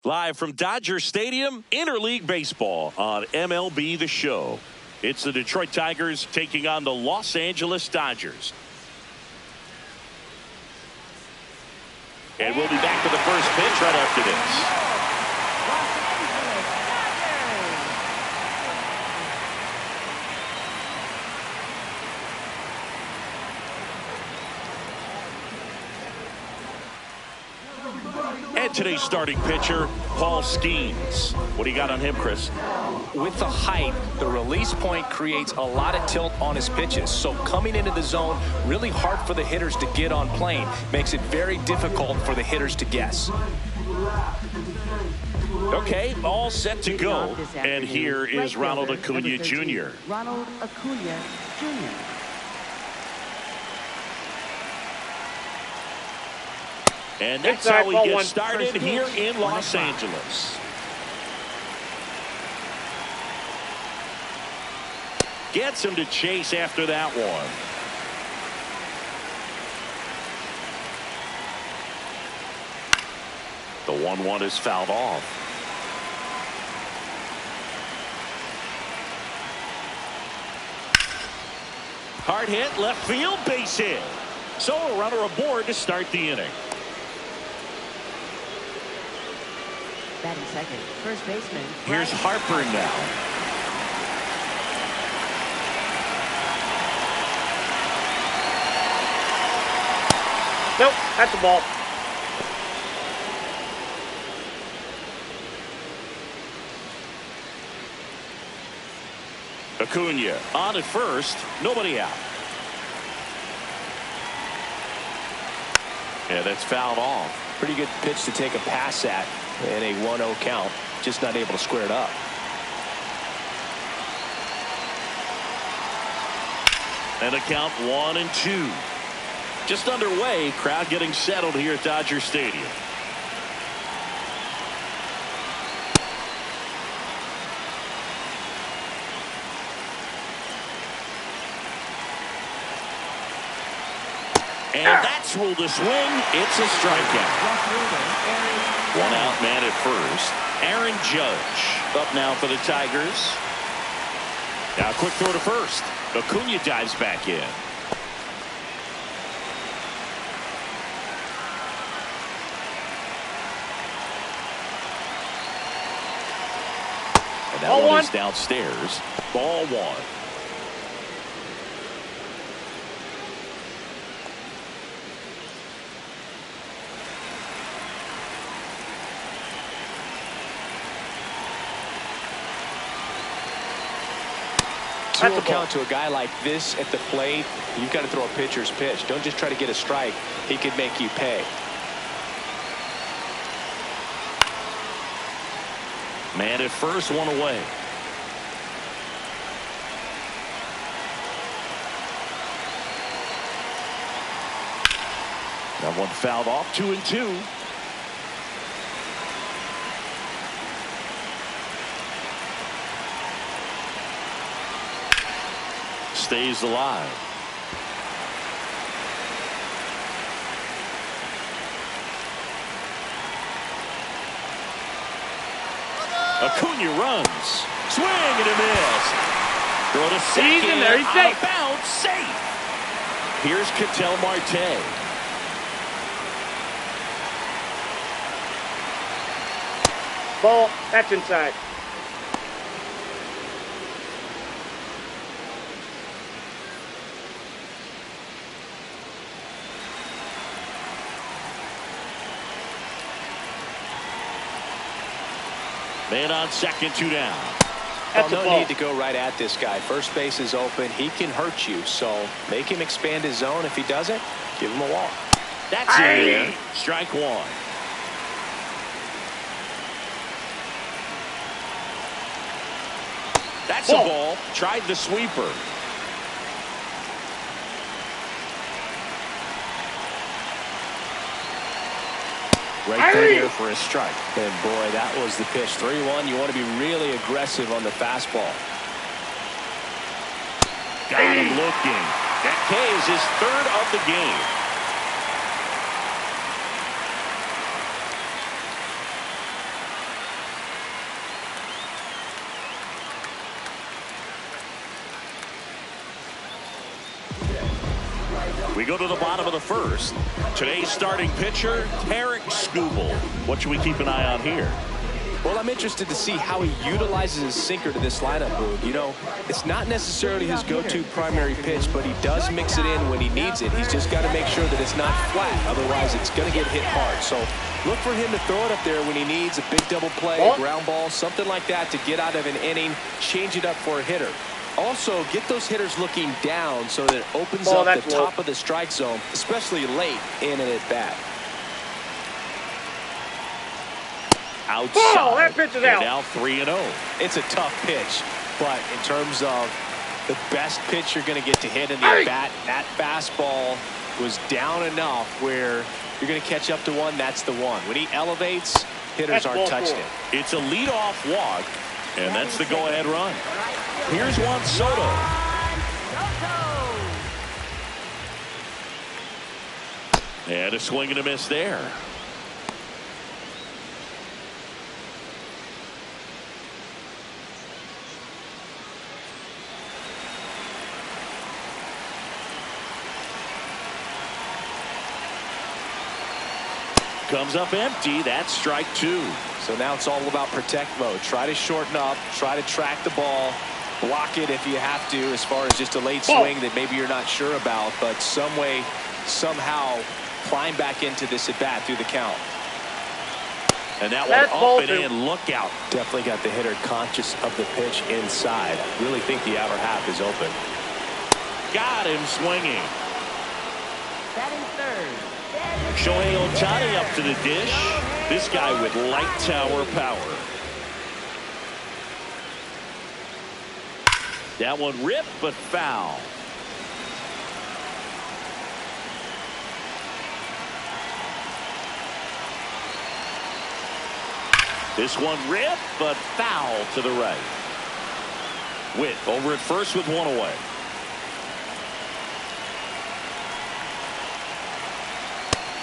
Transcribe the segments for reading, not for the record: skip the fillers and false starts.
Live from Dodger Stadium, Interleague Baseball on MLB The Show. It's the Detroit Tigers taking on the Los Angeles Dodgers. And we'll be back to the first pitch right after this. And today's starting pitcher, Paul Skeens. What do you got on him, Chris? With the height, the release point creates a lot of tilt on his pitches. So coming into the zone, really hard for the hitters to get on plane. Makes it very difficult for the hitters to guess. Okay, all set to go. And here is Ronald Acuna Jr. Ronald Acuna Jr. And that's how we get started here in Los Angeles. Gets him to chase after that one. The 1-1 is fouled off. Hard hit, left field, base hit. So a runner aboard to start the inning. Batting second, first baseman. Here's Harper now. Nope, that's a ball. Acuna on at first, nobody out. Yeah, that's fouled off. Pretty good pitch to take a pass at in a 1-0 count. Just not able to square it up. And a count 1-2. Just underway, crowd getting settled here at Dodger Stadium. And that's ruled a swing. It's a strikeout. One out man at first. Aaron Judge up now for the Tigers. Now quick throw to first. Acuna dives back in. And that one is downstairs. Ball one. Two-0 count to a guy like this at the plate. You've got to throw a pitcher's pitch. Don't just try to get a strike. He could make you pay. Man at first, one away. That one fouled off. 2-2. Stays alive. Acuna runs. Swing and a miss. Throw to second. He's in there. He's safe. Out of bounds. Safe. Here's Ketel Marte. Ball. That's inside. Man on second, 2 down. Well, no need to go right at this guy. First base is open. He can hurt you. So make him expand his zone. If he doesn't, give him a walk. That's it. Strike one. That's a ball. Tried the sweeper. Right there for a strike. And boy, that was the pitch. 3-1. You want to be really aggressive on the fastball. Got him looking. That K is his third of the game. We go to the bottom of the first. Today's starting pitcher, Tarik Skubal. What should we keep an eye on here? Well, I'm interested to see how he utilizes his sinker to this lineup, Boog. You know, it's not necessarily his go-to primary pitch, but he does mix it in when he needs it. He's just got to make sure that it's not flat. Otherwise, it's going to get hit hard. So look for him to throw it up there when he needs a big double play, a ground ball, something like that to get out of an inning, change it up for a hitter. Also, get those hitters looking down so that it opens up the top of the strike zone, especially late in an at-bat. Outside. Oh, that pitch is out. Now 3-0. It's a tough pitch, but in terms of the best pitch you're going to get to hit in the at-bat, that fastball was down enough where you're going to catch up to one. That's the one. When he elevates, hitters aren't touching it. It's a leadoff walk, and that's the go-ahead run. Here's Juan Soto. And a swing and a miss there. Comes up empty. That's strike two. So now it's all about protect mode. Try to shorten up. Try to track the ball. Block it if you have to, as far as just a late swing that maybe you're not sure about. But some way, somehow, climb back into this at bat through the count. And that one up and in. Look out. Definitely got the hitter conscious of the pitch inside. Really think the outer half is open. Got him swinging. Batting third. Shohei Ohtani up to the dish. This guy with light tower power. That one ripped but foul. This one ripped but foul to the right. Witt over at first with one away.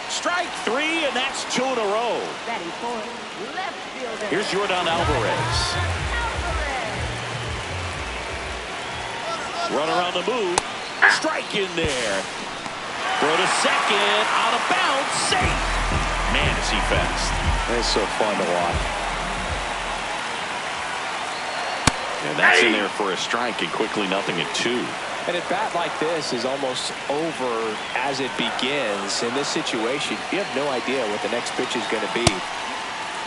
Strike three, and that's two in a row. Batting fourth. Left fielder. Here's Yordan Alvarez. Run around the move. Strike in there. Throw to second. Out of bounds. Safe. Man, is he fast. It's so fun to watch. And that's in there for a strike, and quickly nothing at two. And a bat like this is almost over as it begins. In this situation, you have no idea what the next pitch is going to be.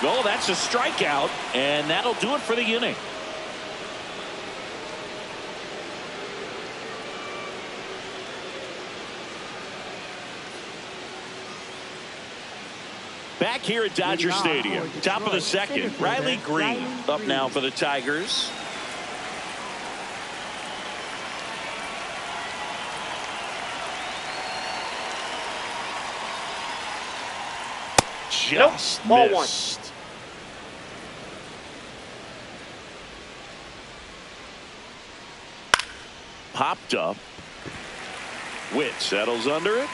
Oh, that's a strikeout, and that'll do it for the inning. Back here at Dodger Stadium, top of the second, Riley Green up now for the Tigers. Just ball missed. one. Popped up. Witt settles under it.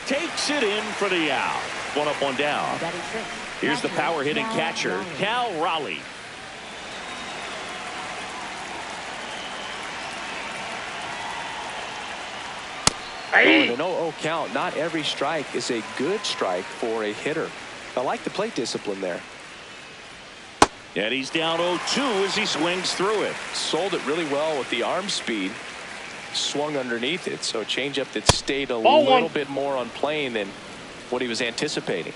Takes it in for the out. One up, one down. Here's the power hitting catcher, Cal Raleigh. An 0-0 count. Not every strike is a good strike for a hitter. I like the plate discipline there. And he's down 0-2 as he swings through it. Sold it really well with the arm speed. Swung underneath it. So a changeup that stayed a little bit more on plane than what he was anticipating.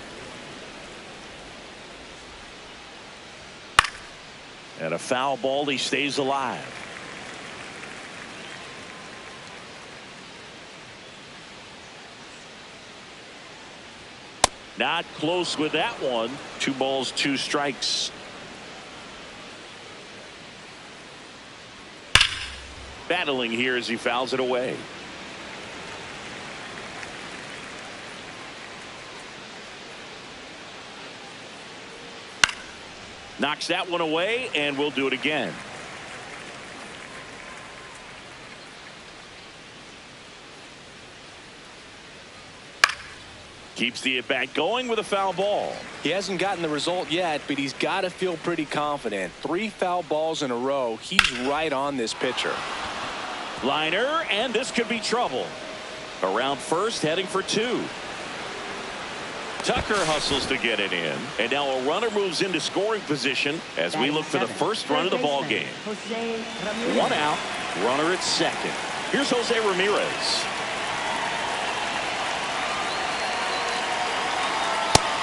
And a foul ball. He stays alive. Not close with that one. 2 balls, 2 strikes. Battling here as he fouls it away. Knocks that one away, and we'll do it again. Keeps the at-bat going with a foul ball. He hasn't gotten the result yet, but he's got to feel pretty confident. 3 foul balls in a row. He's right on this pitcher. Liner, and this could be trouble. Around first, heading for 2. Tucker hustles to get it in, and now a runner moves into scoring position as we look for the first run of the ball game. 1 out, runner at second. Here's Jose Ramirez.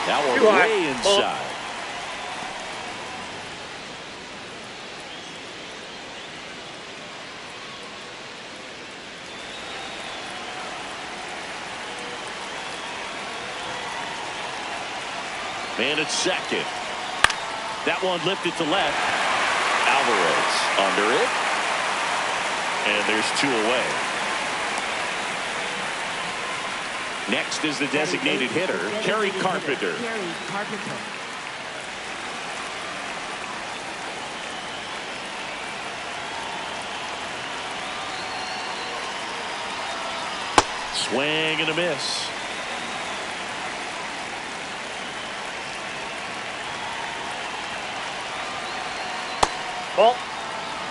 Now we're way inside. Man at second. That one lifted to left. Alvarez under it. And there's 2 away. Next is the designated hitter, Kerry Carpenter. Swing and a miss. Ball.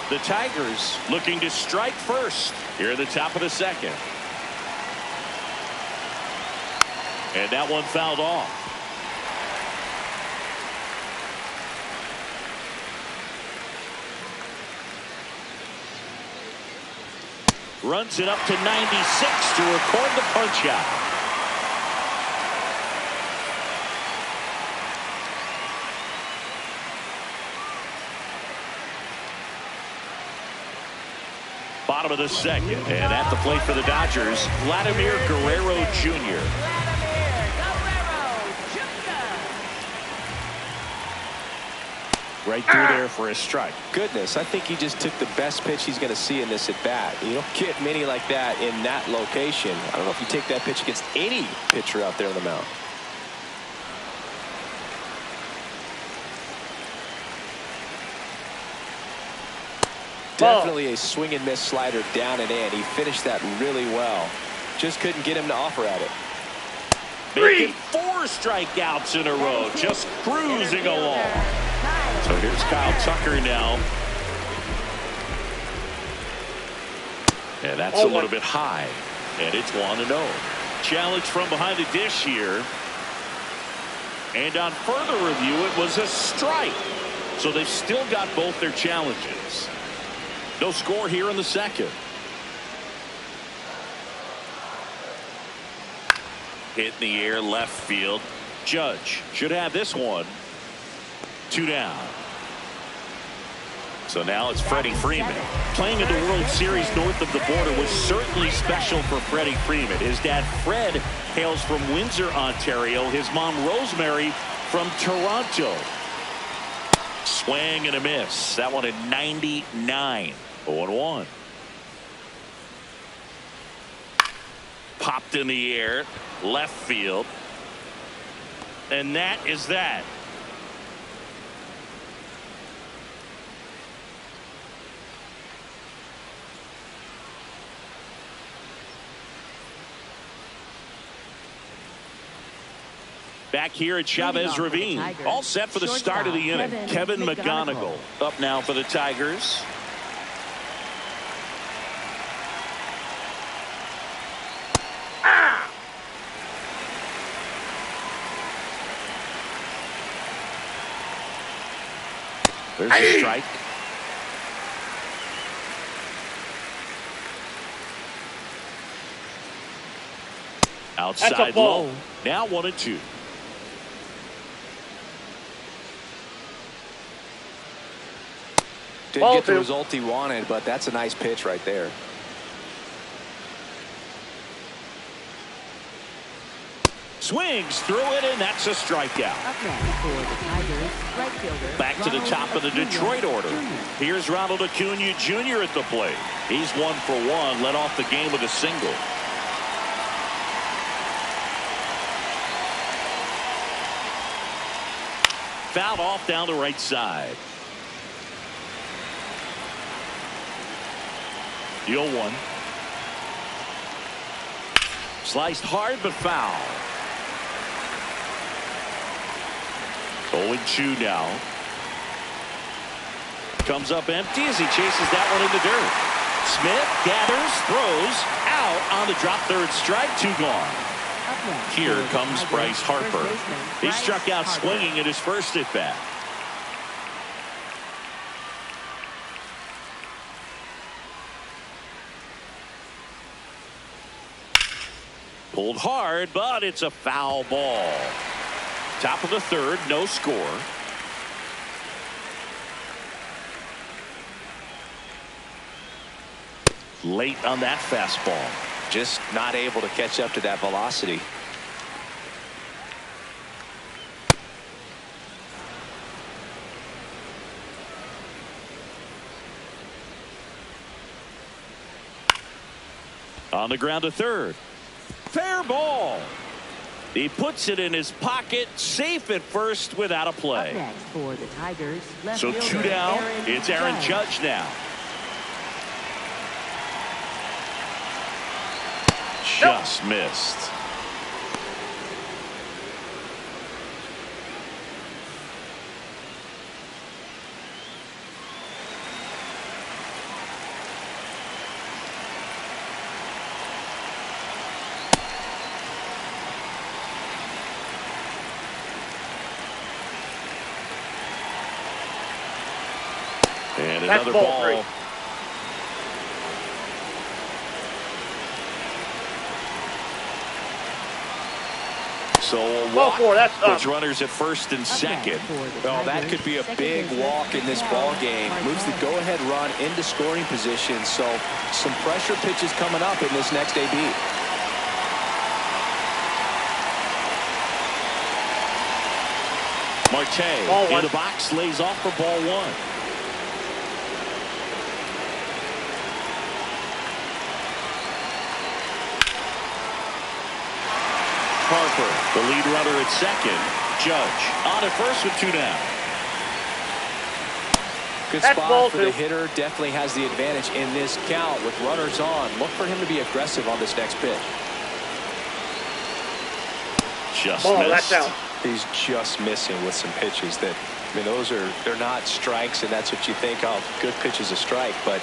The Tigers looking to strike first here at the top of the second. And that one fouled off. Runs it up to 96 to record the punch out. Bottom of the second, and at the plate for the Dodgers, Vladimir Guerrero Jr. Right through there for a strike. Goodness, I think he just took the best pitch he's going to see in this at bat. You don't get many like that in that location. I don't know if you take that pitch against any pitcher out there on the mound. Definitely a swing and miss slider down and in. He finished that really well. Just couldn't get him to offer at it. Making 4 strikeouts in a row. Just cruising along. So here's Kyle Tucker now. And that's a little bit high. And it's 1-0. Challenge from behind the dish here. And on further review, it was a strike. So they've still got both their challenges. No score here in the second. Hit in the air left field. Judge should have this one. 2 down. So now it's Freddie Freeman. Playing in the World Series north of the border was certainly special for Freddie Freeman. His dad Fred hails from Windsor, Ontario. His mom Rosemary from Toronto. Swing and a miss. That one at 99. 0-1. Popped in the air. Left field. And that is that. Back here at Chavez Ravine. All set for the start of the inning. Kevin McGonigal up now for the Tigers. There's a strike. Outside low. Now 1-2. Didn't get the result he wanted, but that's a nice pitch right there. Swings through it, and that's a strikeout. Back to the top of the Detroit order. Here's Ronald Acuna Jr. at the plate. He's 1 for 1, led off the game with a single. Fouled off down the right side. The 0-1. Sliced hard but foul. 0-2 now. Comes up empty as he chases that one in the dirt. Smith gathers, throws, out on the drop, third strike, 2 gone. Here comes Bryce Harper. He struck out swinging at his first at bat. Pulled hard, but it's a foul ball. Top of the third, no score. Late on that fastball. Just not able to catch up to that velocity. On the ground to third. Fair ball. He puts it in his pocket, safe at first without a play. Next for the Tigers, left So 2 fielder down. It's Aaron Judge now. Just missed. And another ball. 3. So a Ball walk 4, that's up. puts runners at first and second. Oh, that could be a big walk in this ball game. Moves the go-ahead run into scoring position. So some pressure pitches coming up in this next AB. Marte in the box, lays off for ball 1. Harper, the lead runner at second. Judge on at first with 2 down. Good That's spot ball for 2. the hitter. Definitely has the advantage in this count with runners on. Look for him to be aggressive on this next pitch. Just Ball, missed. that's out. He's just missing with some pitches that, I mean, they're not strikes, and that's what you think of. Good pitch is a strike, but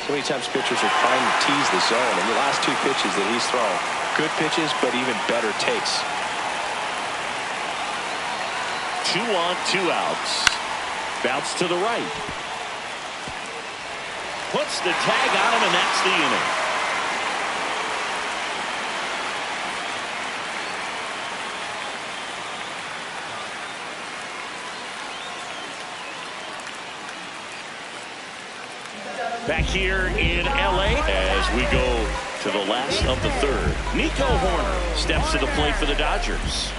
so many times pitchers are trying to tease the zone. And the last 2 pitches that he's thrown, good pitches, but even better takes. 2 on, 2 outs. Bounce to the right. Puts the tag on him, and that's the inning. Back here in L.A. as we go to the last of the third. Nico Horner steps to the plate for the Dodgers.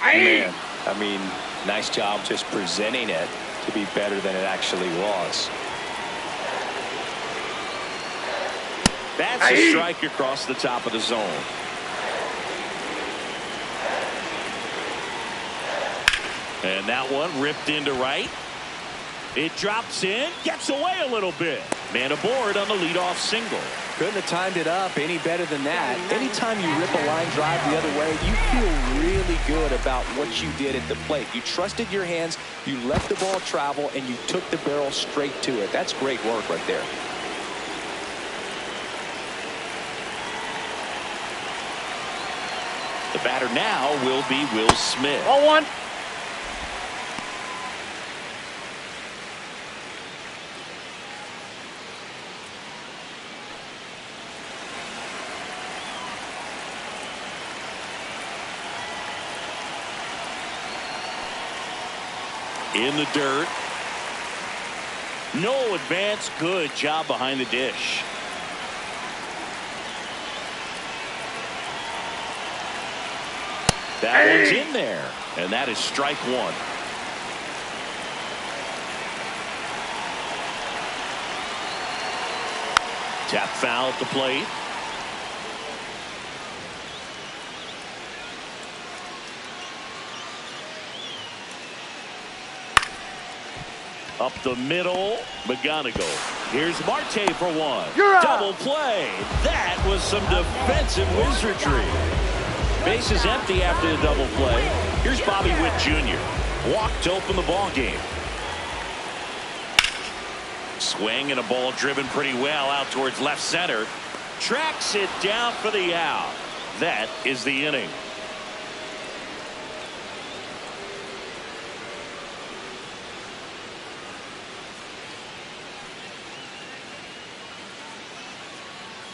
Man, I mean, nice job just presenting it to be better than it actually was. That's a strike across the top of the zone. And that one ripped into right. It drops in, gets away a little bit. Man aboard on the leadoff single. Couldn't have timed it up any better than that. Anytime you rip a line drive the other way, you feel really good about what you did at the plate. You trusted your hands, you let the ball travel, and you took the barrel straight to it. That's great work right there. The batter now will be Will Smith. Ball 1. In the dirt. No advance. Good job behind the dish. That one's in there. And that is strike 1. Tap foul at the plate. Up the middle, McGonigal. Here's Marte for 1. Double play. That was some defensive wizardry. Base is empty after the double play. Here's Bobby Witt Jr. Walked to open the ball game. Swing and a ball driven pretty well out towards left center. Tracks it down for the out. That is the inning.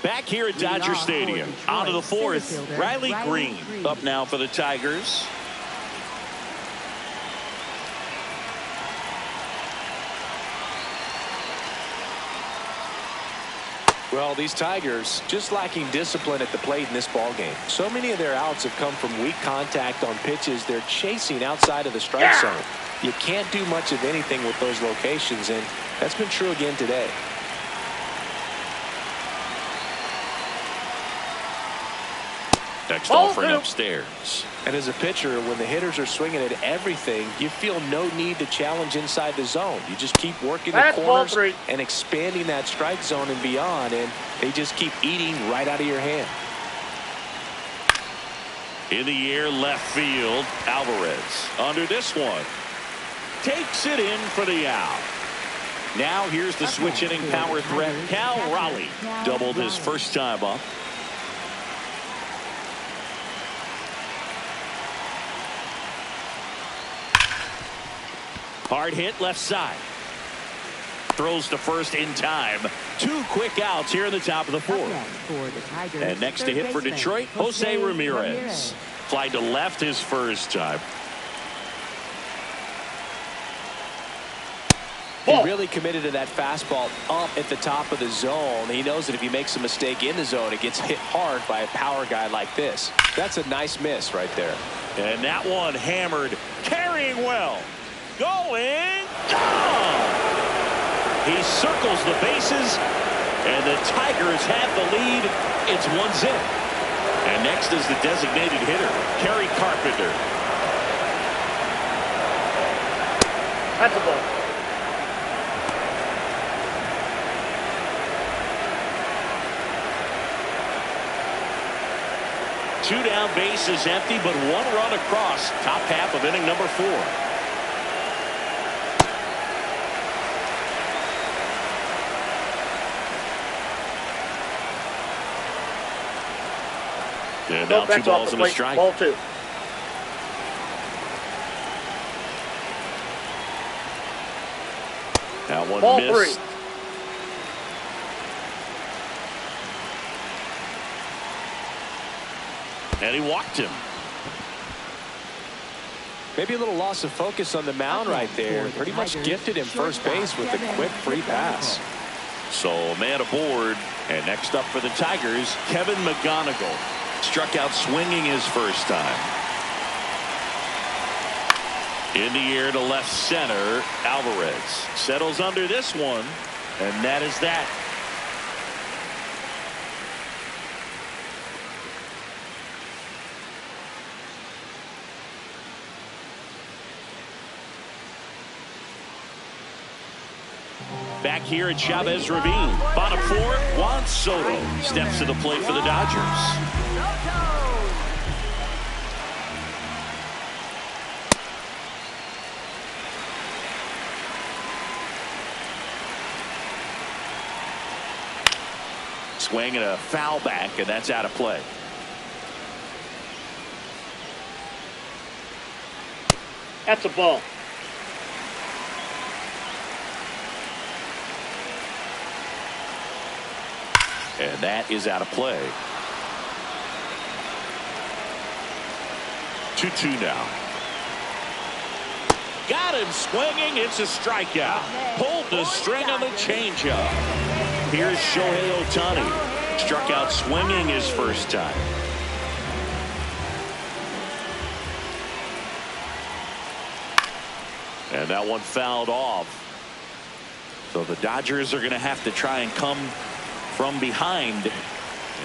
Back here at Dodger Stadium, on to the fourth, Riley Green up now for the Tigers. Well, these Tigers just lacking discipline at the plate in this ball game. So many of their outs have come from weak contact on pitches they're chasing outside of the strike zone. You can't do much of anything with those locations, and that's been true again today. Next offering upstairs. And as a pitcher, when the hitters are swinging at everything, you feel no need to challenge inside the zone. You just keep working the corners and expanding that strike zone and beyond, and they just keep eating right out of your hand. In the air, left field, Alvarez under this one. Takes it in for the out. Now here's the switch inning power threat, Cal Raleigh. Doubled his first time up. Hard hit left side. Throws to first in time. 2 quick outs here in the top of the fourth. And next to hit for Detroit, Jose Ramirez. Fly to left his first time. He really committed to that fastball up at the top of the zone. He knows that if he makes a mistake in the zone, it gets hit hard by a power guy like this. That's a nice miss right there. And that one hammered, carrying well. Going, gone! He circles the bases, and the Tigers have the lead. It's 1-0. And next is the designated hitter, Kerry Carpenter. That's a ball. Two down, bases empty, but 1 run across. Top half of inning number 4. And now 2 balls and a strike. Ball 2. That one Ball missed. 3. And he walked him. Maybe a little loss of focus on the mound right there. Pretty much gifted him first base with a quick free pass. So man aboard. And next up for the Tigers, Kevin McGonigal. Struck out swinging his first time. In the air to left center, Alvarez settles under this one, and that is that. Back here at Chavez Ravine, bottom 4, Juan Soto steps to the plate for the Dodgers. Swing and a foul back, and that's out of play. That's a ball. And that is out of play. 2-2 now. Got him swinging. It's a strikeout. Pulled the string on the changeup. Here's Shohei Ohtani. Struck out swinging his first time. And that one fouled off. So the Dodgers are going to have to try and come from behind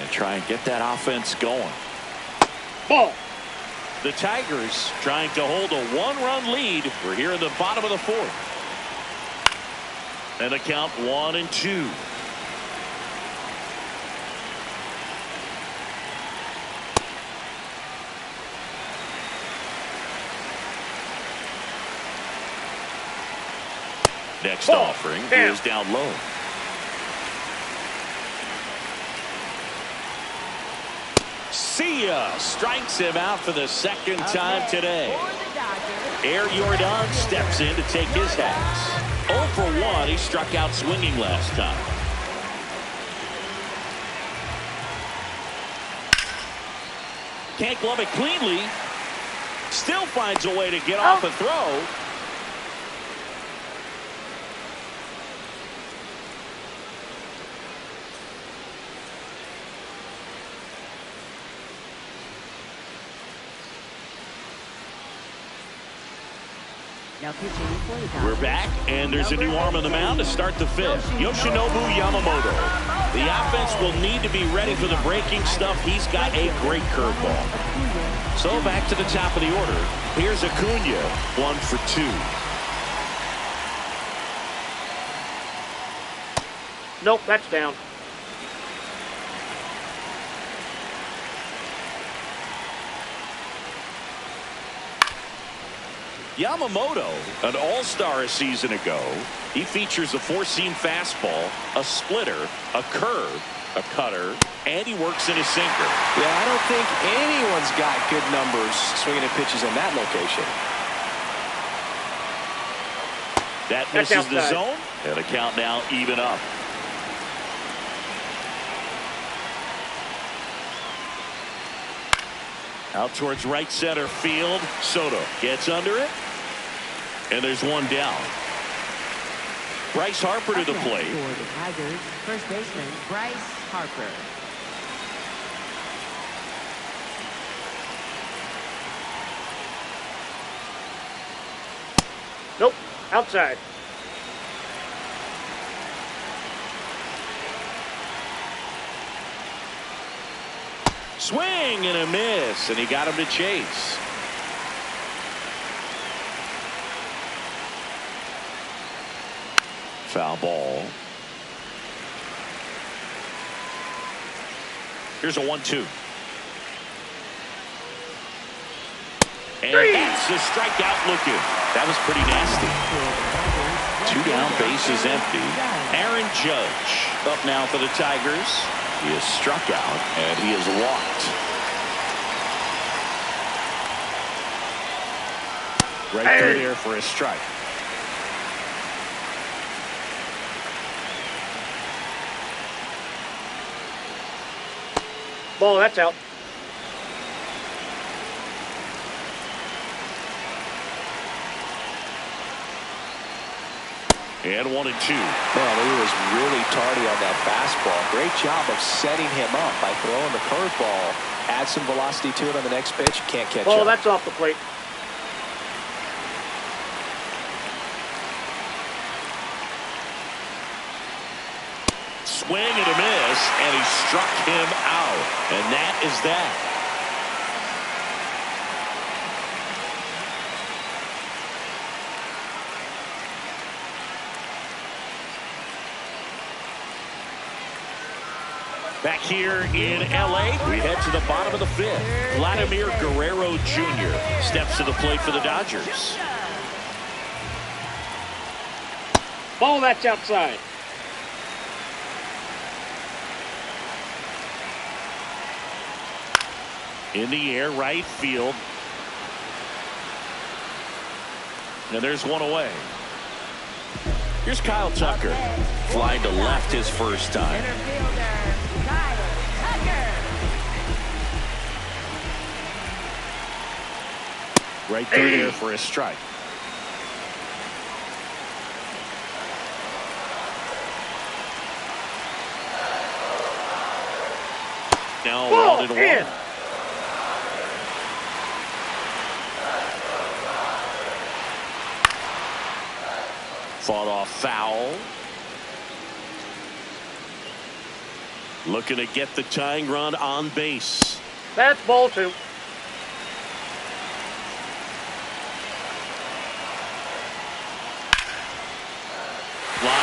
and try and get that offense going. Ball. The Tigers trying to hold a 1-run lead. We're here in the bottom of the 4th. And the count 1-2. Next Ball. offering Down. is down low. See ya. Strikes him out for the second time today. Air Jordan steps in to take his hats. 0 for 1. He struck out swinging last time. Can't glove it cleanly. Still finds a way to get off a throw. Now pitching for the Dodgers. We're back, and there's a new arm on the mound to start the fifth. Yoshinobu Yamamoto. The offense will need to be ready for the breaking stuff. He's got a great curveball. So back to the top of the order. Here's Acuna, 1 for 2. Nope, that's down. Yamamoto, an all-star a season ago. He features a four-seam fastball, a splitter, a curve, a cutter, and he works in his sinker. Yeah, I don't think anyone's got good numbers swinging at pitches in that location. That That's misses the outside. zone, and the count now even up. Out towards right center field. Soto gets under it. And there's one down. Bryce Harper to the plate. For the Tigers, first baseman Bryce Harper. Nope, outside. Swing and a miss, and he got him to chase. Foul ball. Here's a 1-2. And that's a strikeout looking. That was pretty nasty. 2 down, bases empty. Aaron Judge up now for the Tigers. He is struck out, and he is walked. Right through there for a strike. Ball, that's out. And 1-2. Man, he was really tardy on that fastball. Great job of setting him up by throwing the curveball. Add some velocity to it on the next pitch. Can't catch Ball, up. that's off the plate. Swing and a miss, and he struck him out. And that is that. Back here in L.A., we head to the bottom of the fifth. Vladimir Guerrero Jr. steps to the plate for the Dodgers. Ball, that's outside. In the air, right field. And there's one away. Here's Kyle Tucker. Flying to left his first time. Center fielder Kyle Tucker. Right through there for a strike. Now Ball, 1-1. in. Fought off foul. Looking to get the tying run on base. That's ball 2. Line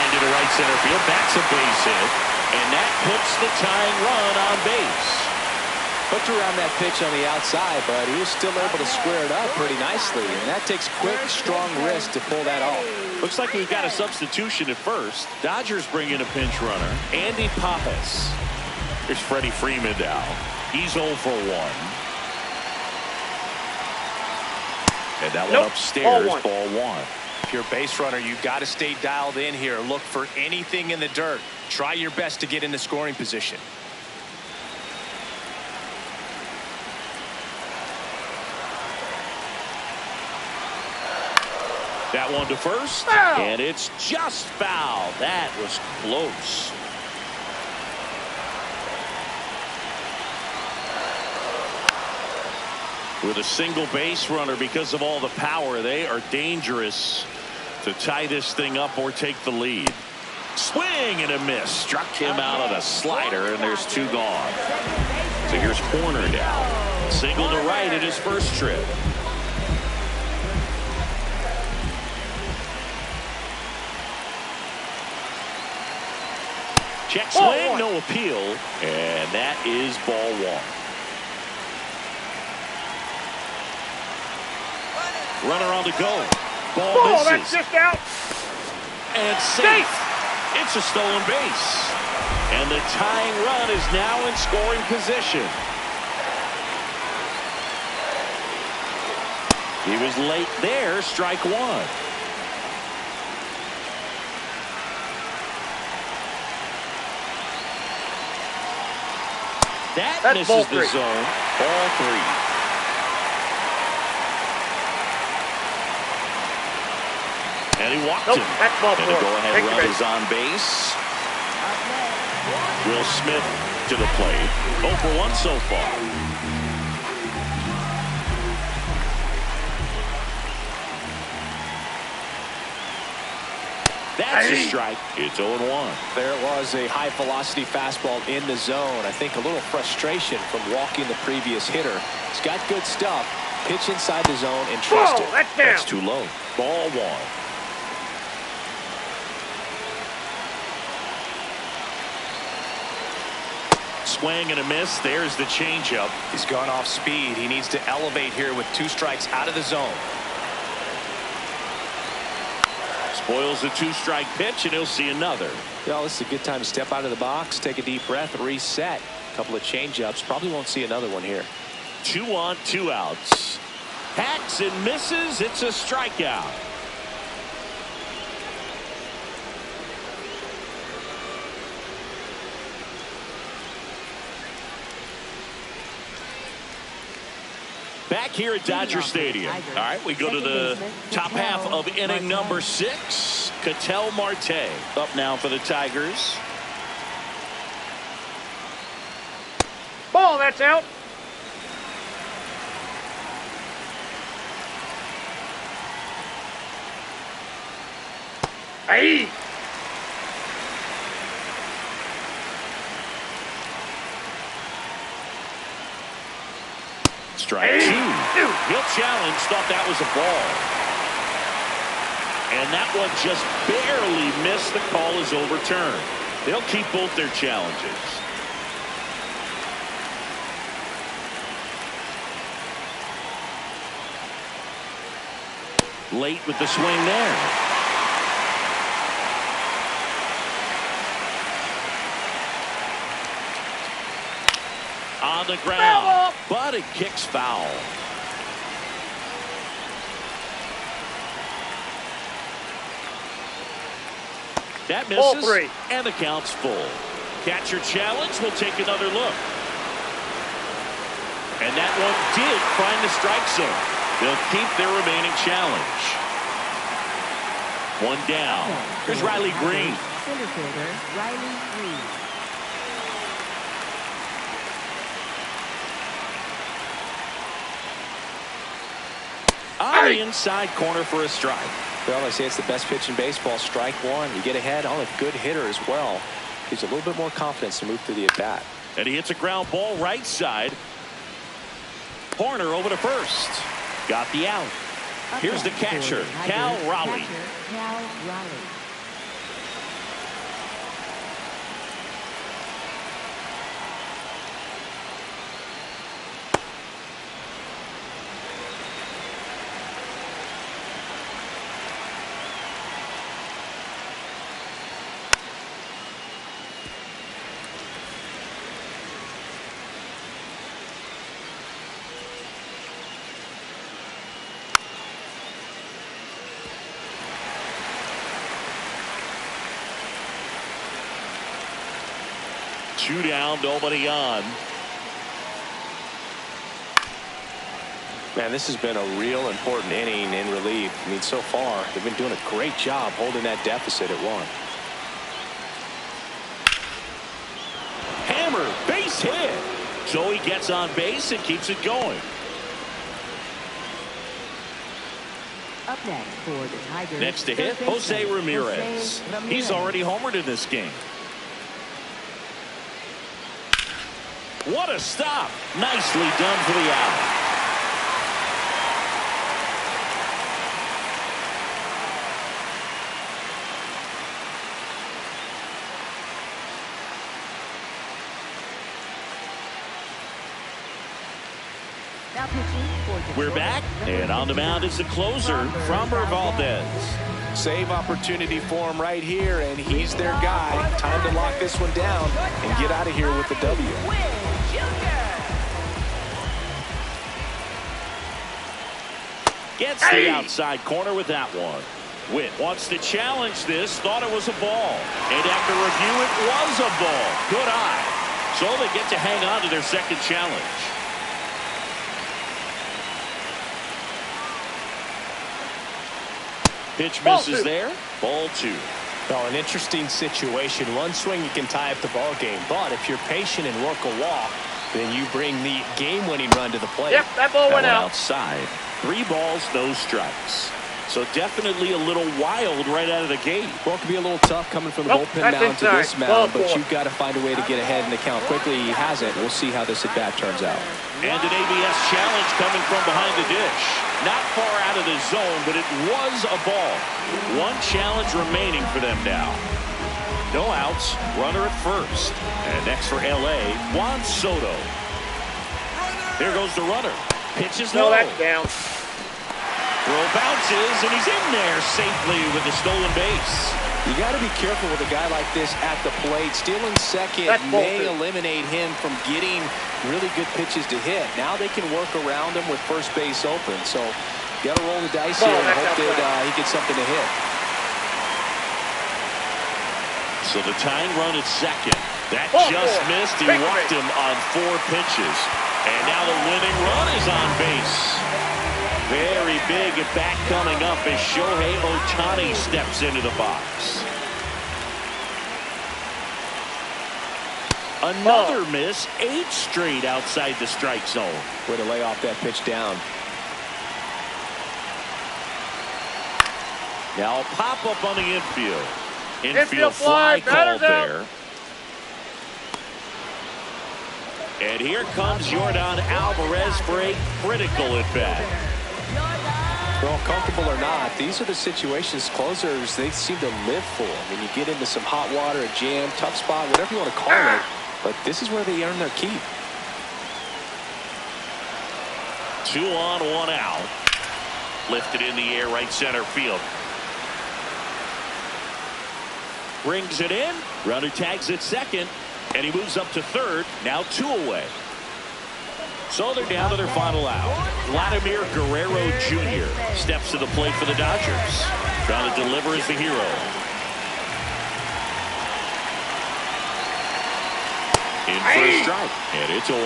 to the right center field. That's a base hit. And that puts the tying run on base. Hooked around that pitch on the outside, but he was still able to square it up pretty nicely. And that takes quick, strong wrist to pull that off. Looks like we've got a substitution at first. Dodgers bring in a pinch runner, Andy Pappas. Here's Freddie Freeman now. He's 0 for 1. And that one upstairs, ball one. If you're a base runner, you've got to stay dialed in here. Look for anything in the dirt. Try your best to get in the scoring position. That one to first, foul. And it's just foul. That was close. With a single base runner, because of all the power, they are dangerous to tie this thing up or take the lead. Swing and a miss. Struck him out of the slider, and there's 2 gone. So here's Horner now. Single to right at his first trip. Check swing, no appeal, and that is ball 1. Runner on the go. Ball misses. That's just out. And safe. It's a stolen base. And the tying run is now in scoring position. He was late there. Strike 1. That misses the zone. Ball 3. And he walked him. That's ball 4. And a go-ahead run is on base. Will Smith to the plate. 0 for 1 so far. That's a strike. It's 0-1. There was a high-velocity fastball in the zone. I think a little frustration from walking the previous hitter. He's got good stuff. Pitch inside the zone and trust it. That's down. That's too low. Ball 1. Swing and a miss. There's the changeup. He's gone off speed. He needs to elevate here with 2 strikes out of the zone. Spoils a 2-strike pitch, and he'll see another. Well, this is a good time to step out of the box, take a deep breath, reset. A couple of changeups. Probably won't see another one here. 2 on, 2 outs. Hacks and misses. It's a strikeout. Back here at Dodger Stadium. All right, we go to the top half of inning number 6. Ketel Marte up now for the Tigers. Ball, that's out. Hey. Strike 2. He'll challenge. Thought that was a ball. And that one just barely missed. The call is overturned. They'll keep both their challenges. Late with the swing there. On the ground, but it kicks foul. That misses, and the count's full. Catcher challenge. Will take another look. And that one did find the strike zone. They'll keep their remaining challenge. 1 down. Here's Riley Green. Center fielder, Riley Green. On the inside corner for a strike. Well, I say it's the best pitch in baseball. Strike 1. You get ahead on a good hitter as well. Gives a little bit more confidence to move through the at-bat. And he hits a ground ball right side. Horner over to first. Got the out. Here's the catcher, Cal Raleigh. Cal Raleigh. 2 down, nobody on. Man, this has been a real important inning in relief. I mean, so far, they've been doing a great job holding that deficit at 1. Hammer, base hit. So he gets on base and keeps it going. Up next for the Tigers. Next to hit, Jose Ramirez. He's already homered in this game. What a stop. Nicely done for the out. We're back, and on the mound is the closer, Framber Valdez. Save opportunity for him right here, and he's their guy. Time to lock this one down and get out of here with the W. Gets the outside corner with that one. Witt wants to challenge this, thought it was a ball. And after review, it was a ball. Good eye. So they get to hang on to their second challenge. Pitch misses there. Ball 2. Well, an interesting situation. One swing, you can tie up the ball game. But if you're patient and work a walk, then you bring the game-winning run to the plate. Yep, that ball went out. Outside. 3 balls, no strikes. So definitely a little wild right out of the gate. Well, it could be a little tough coming from the bullpen mound to this mound, but you've got to find a way to get ahead in the count quickly. He hasn't. We'll see how this at-bat turns out. And an ABS challenge coming from behind the dish. Not far out of the zone, but it was a ball. 1 challenge remaining for them now. No outs, runner at first. And next for L.A., Juan Soto. There goes the runner. Pitch is low. No, that's down. Throw bounces, and he's in there safely with the stolen base. You got to be careful with a guy like this at the plate. Stealing second may eliminate him from getting really good pitches to hit. Now they can work around him with first base open. So you got to roll the dice here and hope that he gets something to hit. So the tying run at second. That just missed. He walked him on 4 pitches. And now the winning run is on base. Very big at bat coming up as Shohei Ohtani steps into the box. Another miss, 8 straight outside the strike zone. Way to lay off that pitch down. Now a pop up on the infield. Infield fly called there. And here comes Yordan Alvarez for a critical at bat. Well, comfortable or not, these are the situations closers they seem to live for. I mean, you get into some hot water, a jam, tough spot, whatever you want to call it, but this is where they earn their keep. 2 on, 1 out. Lifted in the air, right center field. Brings it in. Runner tags at second, and he moves up to third. Now 2 away. So they're down to their final out. Vladimir Guerrero Jr. steps to the plate for the Dodgers. Trying to deliver as the hero. In for a strike. And it's 0-1.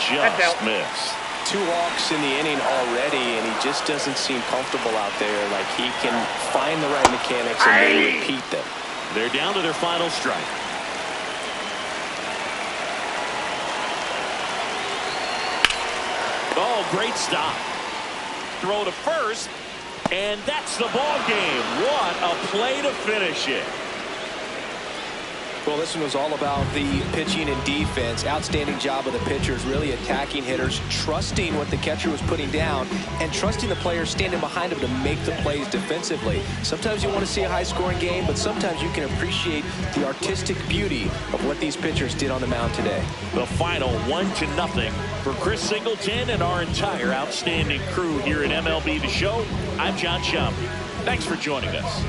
Just missed. 2 walks in the inning already, and he just doesn't seem comfortable out there. Like he can find the right mechanics and then repeat them. They're down to their final strike. Oh, great stop. Throw to first, and that's the ball game. What a play to finish it. Well, this one was all about the pitching and defense. Outstanding job of the pitchers, really attacking hitters, trusting what the catcher was putting down, and trusting the players standing behind him to make the plays defensively. Sometimes you want to see a high-scoring game, but sometimes you can appreciate the artistic beauty of what these pitchers did on the mound today. The final 1-0 for Chris Singleton and our entire outstanding crew here at MLB The Show. I'm John Schaumburg. Thanks for joining us.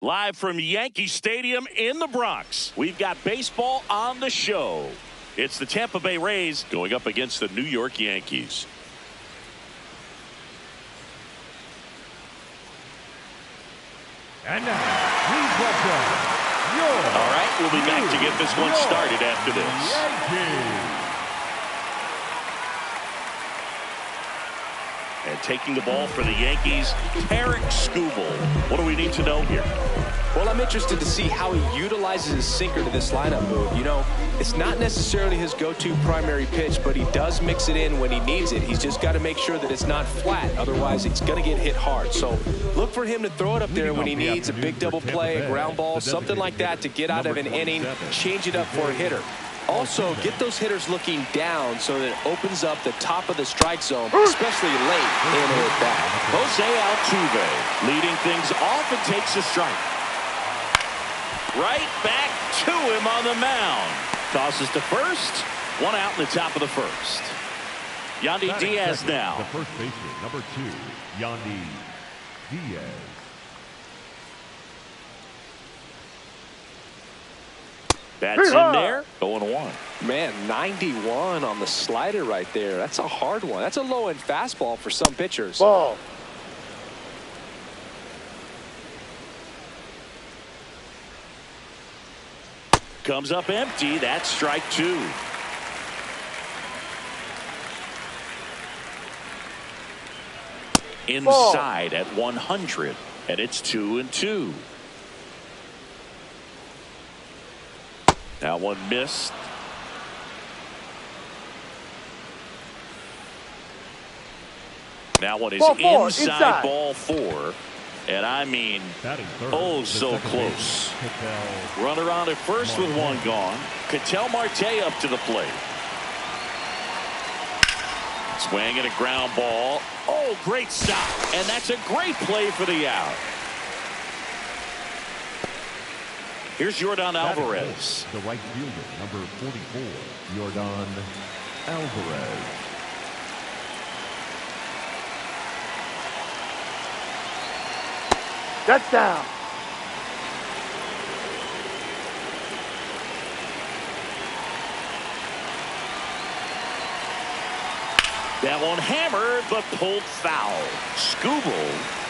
Live from Yankee Stadium in the Bronx, we've got baseball on the show. It's the Tampa Bay Rays going up against the New York Yankees. And now, please welcome your All right, we'll be back to get this one started after this. Yankees. And taking the ball for the Yankees, Tarik Skubal. What do we need to know here? Well, I'm interested to see how he utilizes his sinker to this lineup move. You know, it's not necessarily his go-to primary pitch, but he does mix it in when he needs it. He's just got to make sure that it's not flat. Otherwise, it's going to get hit hard. So look for him to throw it up there when he needs a big double play, a ground ball, something like that to get out of an inning, change it up for a hitter. Also, get those hitters looking down so that it opens up the top of the strike zone, especially late in an at-bat. Jose Altuve leading things off and takes a strike. Right back to him on the mound. Tosses to first. One out in the top of the first. Yandy Diaz now. The first baseman, number 2, Yandy Diaz. That's in there. 0-1. Man, 91 on the slider right there. That's a hard one. That's a low-end fastball for some pitchers. Ball. Comes up empty. That's strike 2. Inside at 100. And it's 2-2. That one missed. That one is inside ball 4. And I mean, oh, so close. Runner on at first with one gone. Ketel Marte up to the plate. Swing and a ground ball. Oh, great stop. And that's a great play for the out. Here's Yordan Alvarez. The right fielder, number 44, Yordan Alvarez. Touchdown. That one hammered, but pulled foul. Skubal,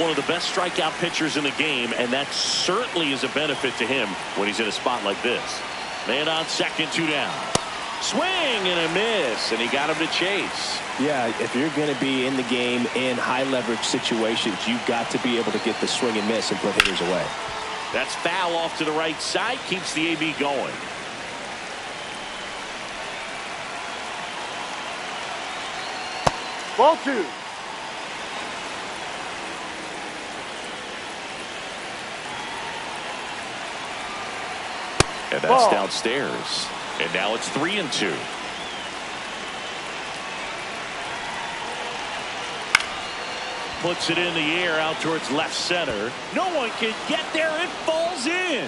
one of the best strikeout pitchers in the game, and that certainly is a benefit to him when he's in a spot like this. Man on second, 2 down. Swing and a miss, and he got him to chase. Yeah, if you're going to be in the game in high-leverage situations, you've got to be able to get the swing and miss and put hitters away. That's foul off to the right side, keeps the AB going. Ball 2. And that's downstairs. And now it's 3-2. Puts it in the air out towards left center. No one can get there. It falls in.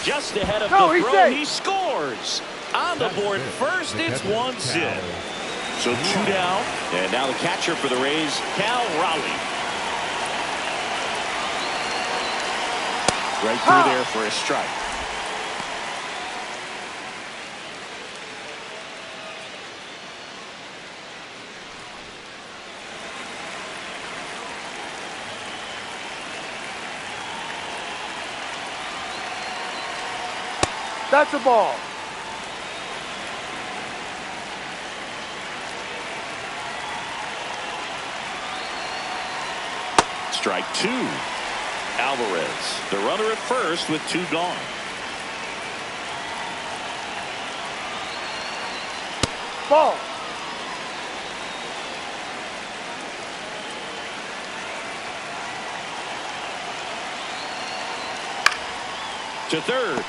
Just ahead of the throw. He scores. On the board first, it's 1 zip. So 2 down. And now the catcher for the Rays, Cal Raleigh. Right through there for a strike. That's a ball. Strike 2. Alvarez, the runner at first with 2 gone. Ball. To third.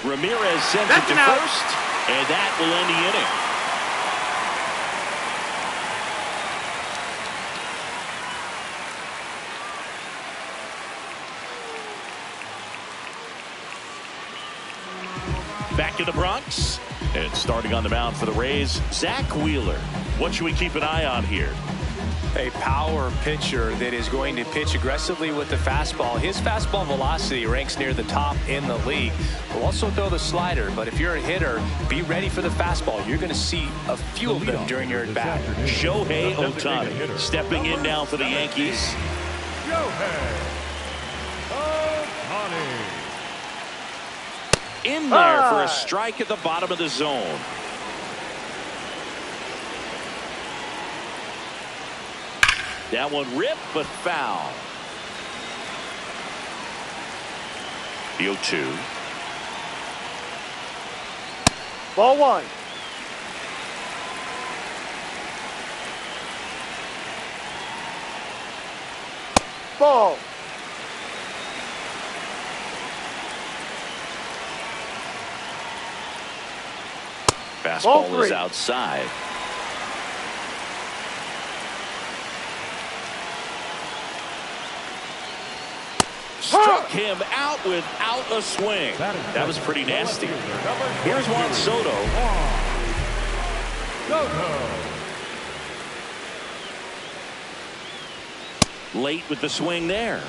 Ramirez sends it to out. first, and that will end the inning. Back in the Bronx, and starting on the mound for the Rays, Zach Wheeler. What should we keep an eye on here? A power pitcher that is going to pitch aggressively with the fastball. His fastball velocity ranks near the top in the league. Will also throw the slider, but if you're a hitter, be ready for the fastball. You're going to see a few of them during your at-bat. Shohei Ohtani stepping in now for the Yankees. Shohei Ohtani. In there for a strike at the bottom of the zone. That one ripped, but foul. The 0-2. Ball one. Ball. Fastball is outside. Struck him out without a swing. That was pretty nasty. Here's Juan Soto. Late with the swing there.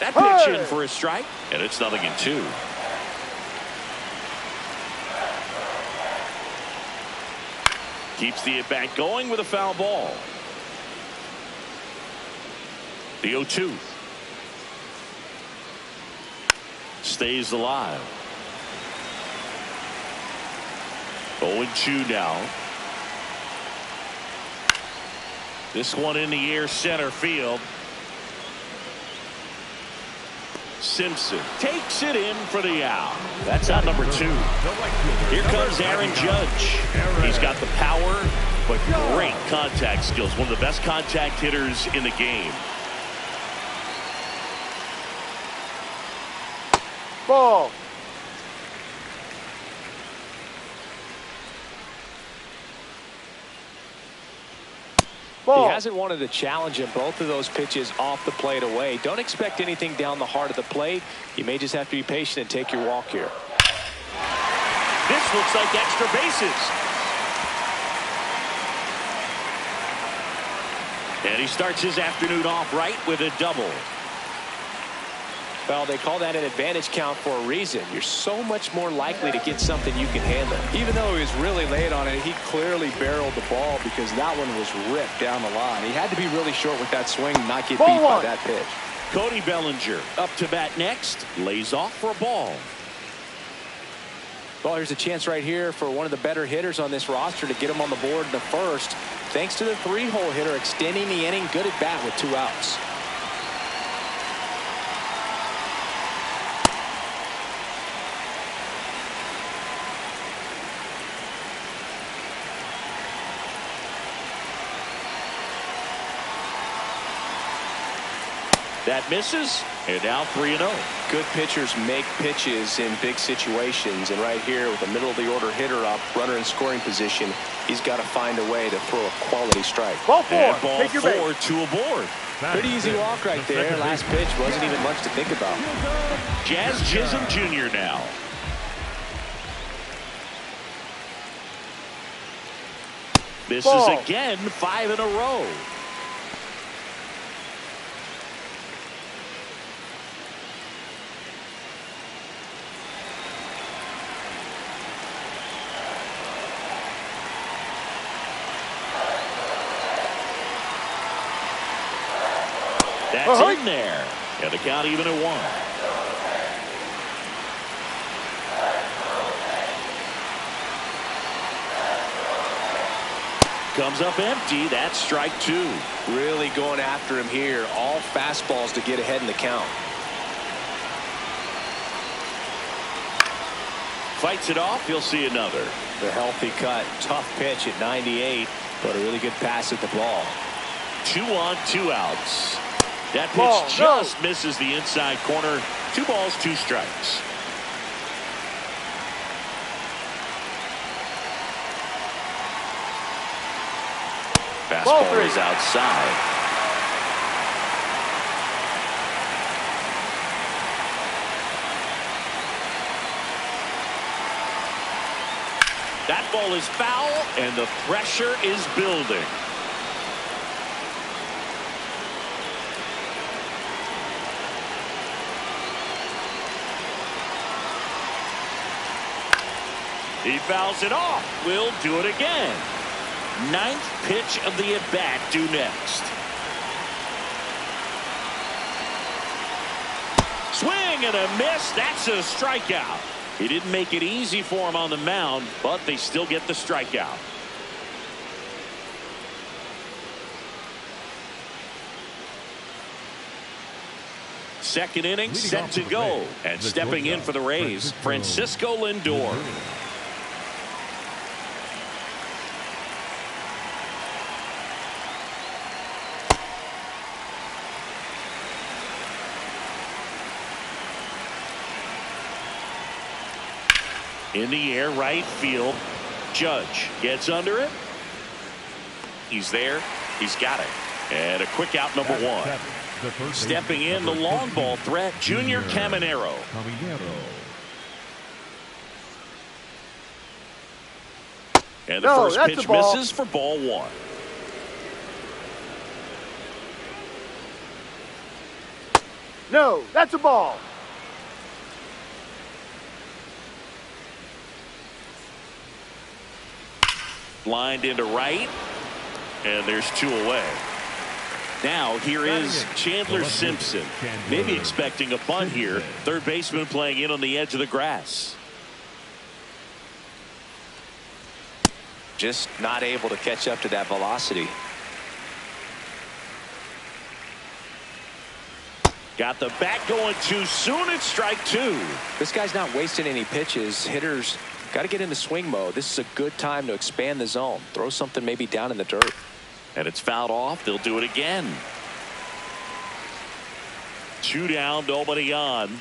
That pitch in for a strike, and it's 0-2. Keeps the at-bat going with a foul ball. The 0-2. Stays alive. 0-2 now. This one in the air, center field. Simpson takes it in for the out. That's out number 2. Here comes Aaron Judge. He's got the power, but great contact skills. One of the best contact hitters in the game. Ball. He hasn't wanted to challenge him. Both of those pitches off the plate away. Don't expect anything down the heart of the plate. You may just have to be patient and take your walk here. This looks like extra bases. And he starts his afternoon off right with a double. Well, they call that an advantage count for a reason. You're so much more likely to get something you can handle. Even though he was really late on it, he clearly barreled the ball because that one was ripped down the line. He had to be really short with that swing and not get beat by that pitch. Cody Bellinger up to bat next. Lays off for a ball. Well, here's a chance right here for one of the better hitters on this roster to get him on the board in the first. Thanks to the 3-hole hitter extending the inning. Good at bat with 2 outs. That misses, and now 3-0. Good pitchers make pitches in big situations, and right here with the middle of the order hitter up, runner in scoring position, he's got to find a way to throw a quality strike. Ball 4. And ball 4 to a board. Pretty easy walk right there. Last pitch wasn't even much to think about. Jazz Chisholm Jr. now. Misses again, 5 in a row. That's in there. And the count even at 1. Comes up empty. That's strike 2. Really going after him here. All fastballs to get ahead in the count. Fights it off. He'll see another. The healthy cut. Tough pitch at 98, but a really good pass at the ball. 2 on, 2 outs. That pitch just misses the inside corner. 2 balls, 2 strikes. Fastball is outside. That ball is foul, and the pressure is building. He fouls it off. We'll do it again. 9th pitch of the at-bat due next. Swing and a miss. That's a strikeout. He didn't make it easy for him on the mound, but they still get the strikeout. Second inning set to go. And stepping in for the Rays, Francisco Lindor. In the air, right field. Judge gets under it. He's there. He's got it. And a quick out, number 1. Stepping in, the long ball threat, Junior Caminero. And the first pitch misses for ball 1. No, that's a ball. Lined into right, and there's 2 away. Now here is Chandler Simpson, maybe expecting a bunt here. Third baseman playing in on the edge of the grass. Just not able to catch up to that velocity. Got the bat going too soon. It's strike 2. This guy's not wasting any pitches. Hitters got to get into swing mode. This is a good time to expand the zone. Throw something maybe down in the dirt. And it's fouled off. They'll do it again. 2 down, nobody on.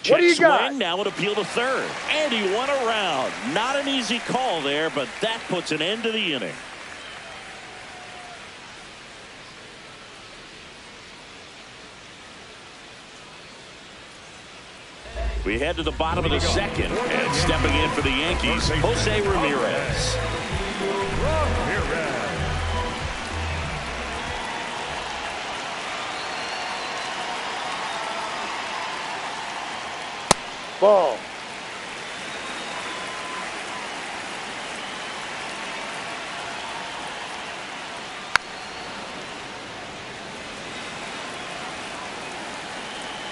What do you got? Swing, now an appeal to third. And he went around. Not an easy call there, but that puts an end to the inning. We head to the bottom of the second, and stepping in for the Yankees, Jose Ramirez. Ball.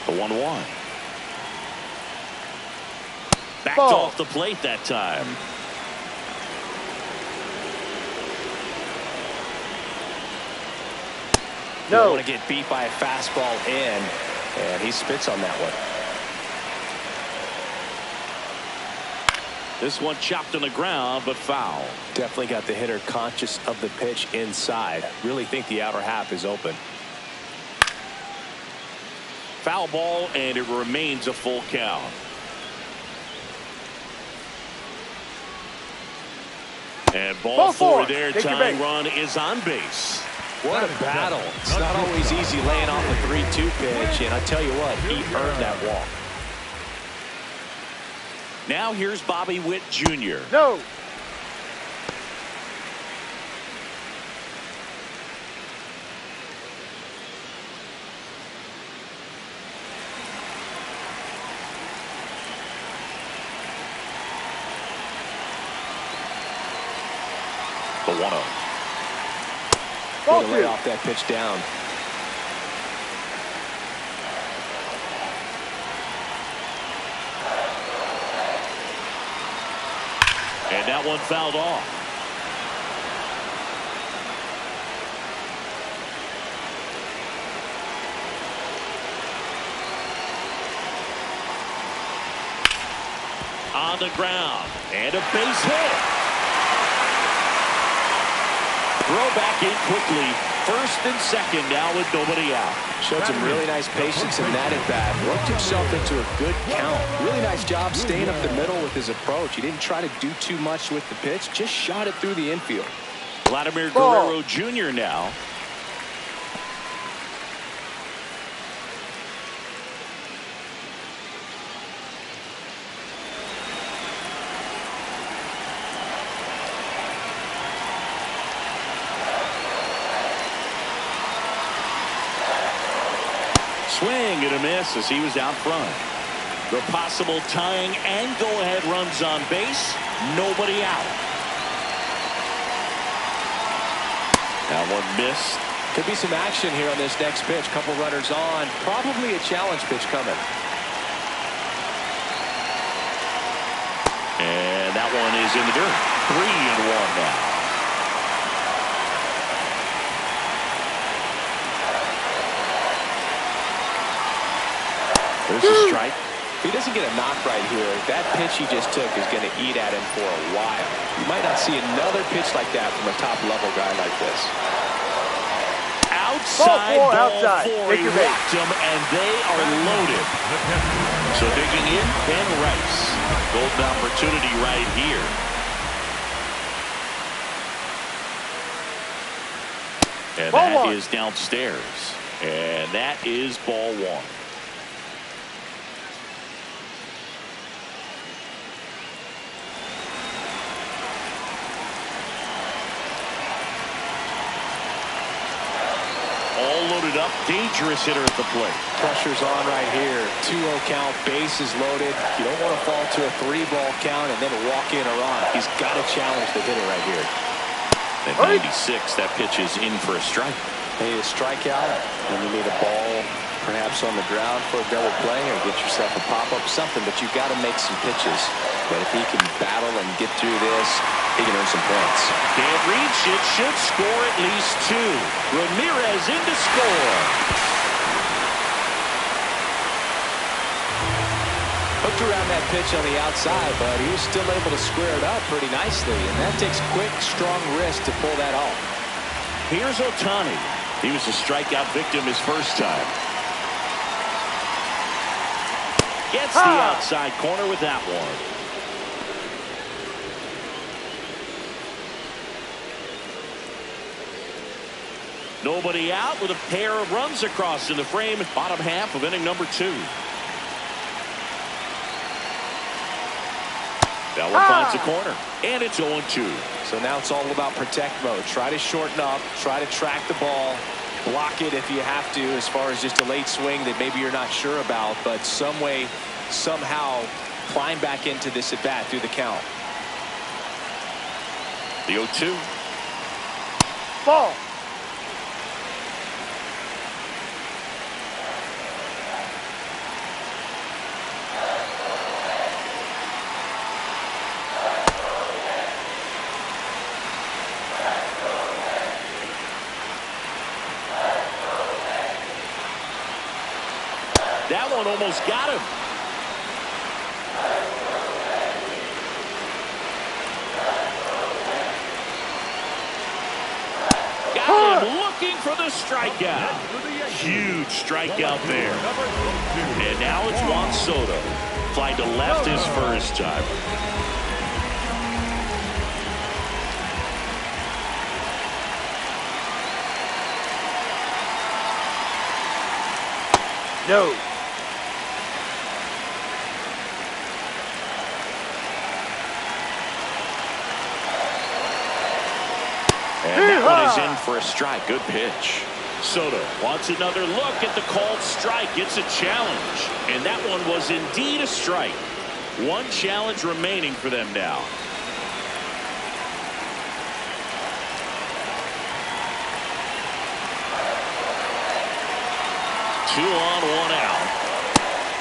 The 1-1. Backed Ball. off the plate that time. You don't No. want to get beat by a fastball in, and he spits on that one. This one chopped on the ground, but foul. Definitely got the hitter conscious of the pitch inside. Really think the outer half is open. Foul ball, and it remains a full count. And ball 4 there. Tying run is on base. What a battle. It's not always easy laying off a 3-2 pitch, and I tell you what, he earned that walk. Now here's Bobby Witt Jr. No. The 1-0. Way to lay off that pitch down. And that one fouled off. On the ground. And a base hit. Throw back in quickly. First and second now with nobody out. Showed some really nice patience in that at bat. Worked himself into a good count. Really nice job staying up the middle with his approach. He didn't try to do too much with the pitch. Just shot it through the infield. Vladimir Guerrero Jr. now. swing and a miss as he was out front. The possible tying and go-ahead runs on base. Nobody out. That one missed. Could be some action here on this next pitch. Couple runners on. Probably a challenge pitch coming. And that one is in the dirt. 3-1 now. There's a strike. If he doesn't get a knock right here, that pitch he just took is going to eat at him for a while. You might not see another pitch like that from a top-level guy like this. Outside, ball outside. outside. He rocked them, and they are loaded. So digging in, Ben Rice. Golden opportunity right here. And ball that one. is downstairs. And that is ball one. All loaded up, dangerous hitter at the plate. Pressure's on right here. 2-0 count, base is loaded. You don't want to fall to a 3-ball count and then walk in or on. He's got to challenge the hitter right here. At 96, that pitch is in for a strike. You need a strikeout, and you need a ball perhaps on the ground for a double play or get yourself a pop-up, something, but you've got to make some pitches. But if he can battle and get through this, he can earn some points. Can't reach it, should score at least 2. Ramirez in to score. Hooked around that pitch on the outside, but he was still able to square it up pretty nicely, and that takes quick, strong wrist to pull that off. Here's Ohtani. He was a strikeout victim his first time. Gets the outside corner with that one. Nobody out with a pair of runs across in the frame. Bottom half of inning number 2. That one finds the corner, and it's 0-2. So now it's all about protect mode. Try to shorten up, try to track the ball, block it if you have to, as far as just a late swing that maybe you're not sure about, but some way, somehow climb back into this at bat through the count. The 0-2. Ball. That one almost got him. Got him looking for the strikeout. Huge strikeout there. And now it's Juan Soto. Fly to left his first time. No. And that one is in for a strike. Good pitch. Soto wants another look at the called strike. It's a challenge. And that one was indeed a strike. One challenge remaining for them now. Two on, one out.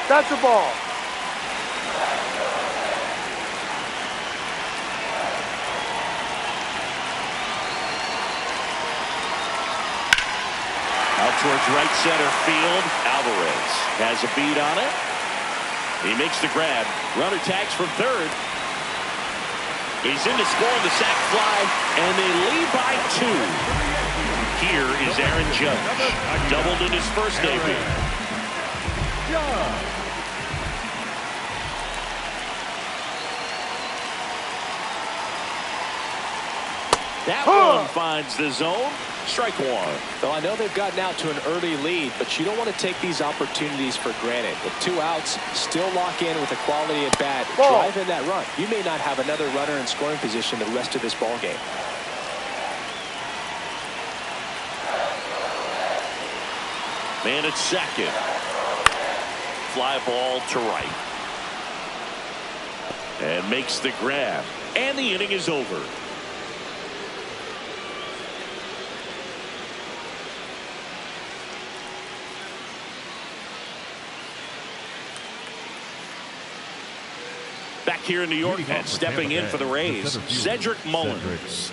That's a ball. Out towards right center field. Alvarez has a beat on it. He makes the grab. Runner tags from third. He's in to score on the sac fly, and they lead by 2. Here is Aaron Judge. Doubled in his first debut. That one finds the zone. Strike 1. Well, I know they've gotten out to an early lead, but you don't want to take these opportunities for granted. With 2 outs, still lock in with a quality at bat. Drive in that run. You may not have another runner in scoring position the rest of this ball game. Man at second. Fly ball to right. And makes the grab. And the inning is over. Back here in New York and stepping in for the Rays, Cedric Mullins.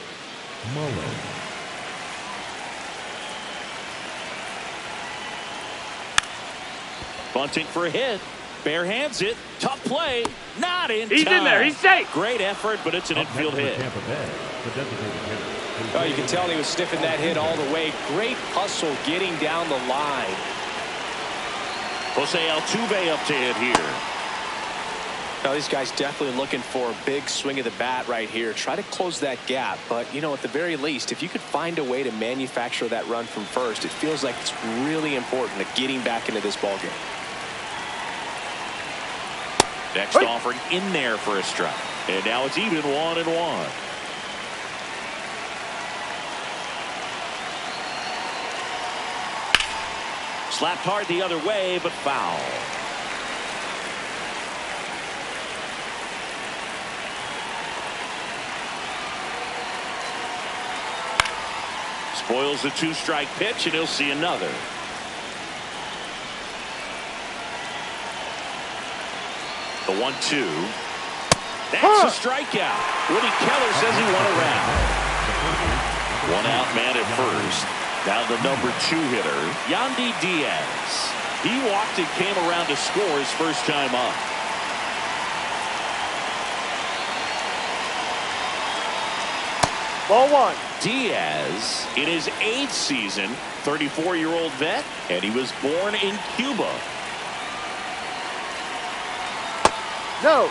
Bunting for a hit. Bare hands it. Tough play. Not in time. He's in there. He's safe. Great effort, but it's an infield hit. Oh, you can tell he was sniffing that hit all the way. Great hustle getting down the line. Jose Altuve up to hit here. Now, these guys definitely looking for a big swing of the bat right here. Try to close that gap. But, you know, at the very least, if you could find a way to manufacture that run from first, it feels like it's really important to getting back into this ballgame. Next offering in there for a strike. And now it's even 1-1. Slapped hard the other way, but foul. Spoils the 2-strike pitch, and he'll see another. The 1-2. That's a strikeout. Woody Keller says he won a round. One out man at first. Now the number 2 hitter, Yandy Diaz. He walked and came around to score his first time up. Ball 1. Diaz in his 8th season, 34-year-old vet, and he was born in Cuba. No.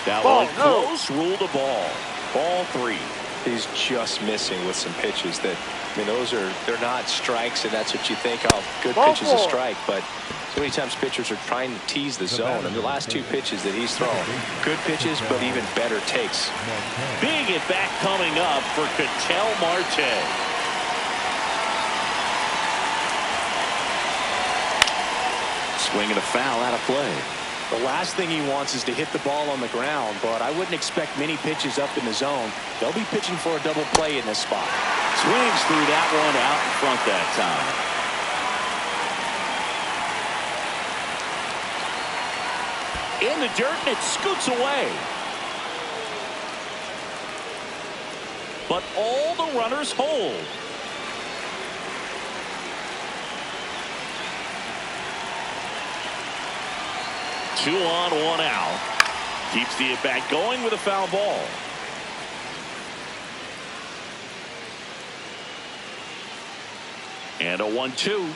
That Ball, one no. close, ruled a ball. Ball 3. He's just missing with some pitches that, I mean, they're not strikes, and that's what you think, oh, good Ball pitch is a 4. strike. But so many times pitchers are trying to tease the zone, and the last 2 pitches that he's thrown, good pitches, but even better takes. Big at bat coming up for Ketel Marte. Swing and a foul out of play. The last thing he wants is to hit the ball on the ground, but I wouldn't expect many pitches up in the zone. They'll be pitching for a double play in this spot. Swings through that one out in front that time. In the dirt, and it scoots away. But all the runners hold. Two on, one out. Keeps the at-bat going with a foul ball. And a 1-2.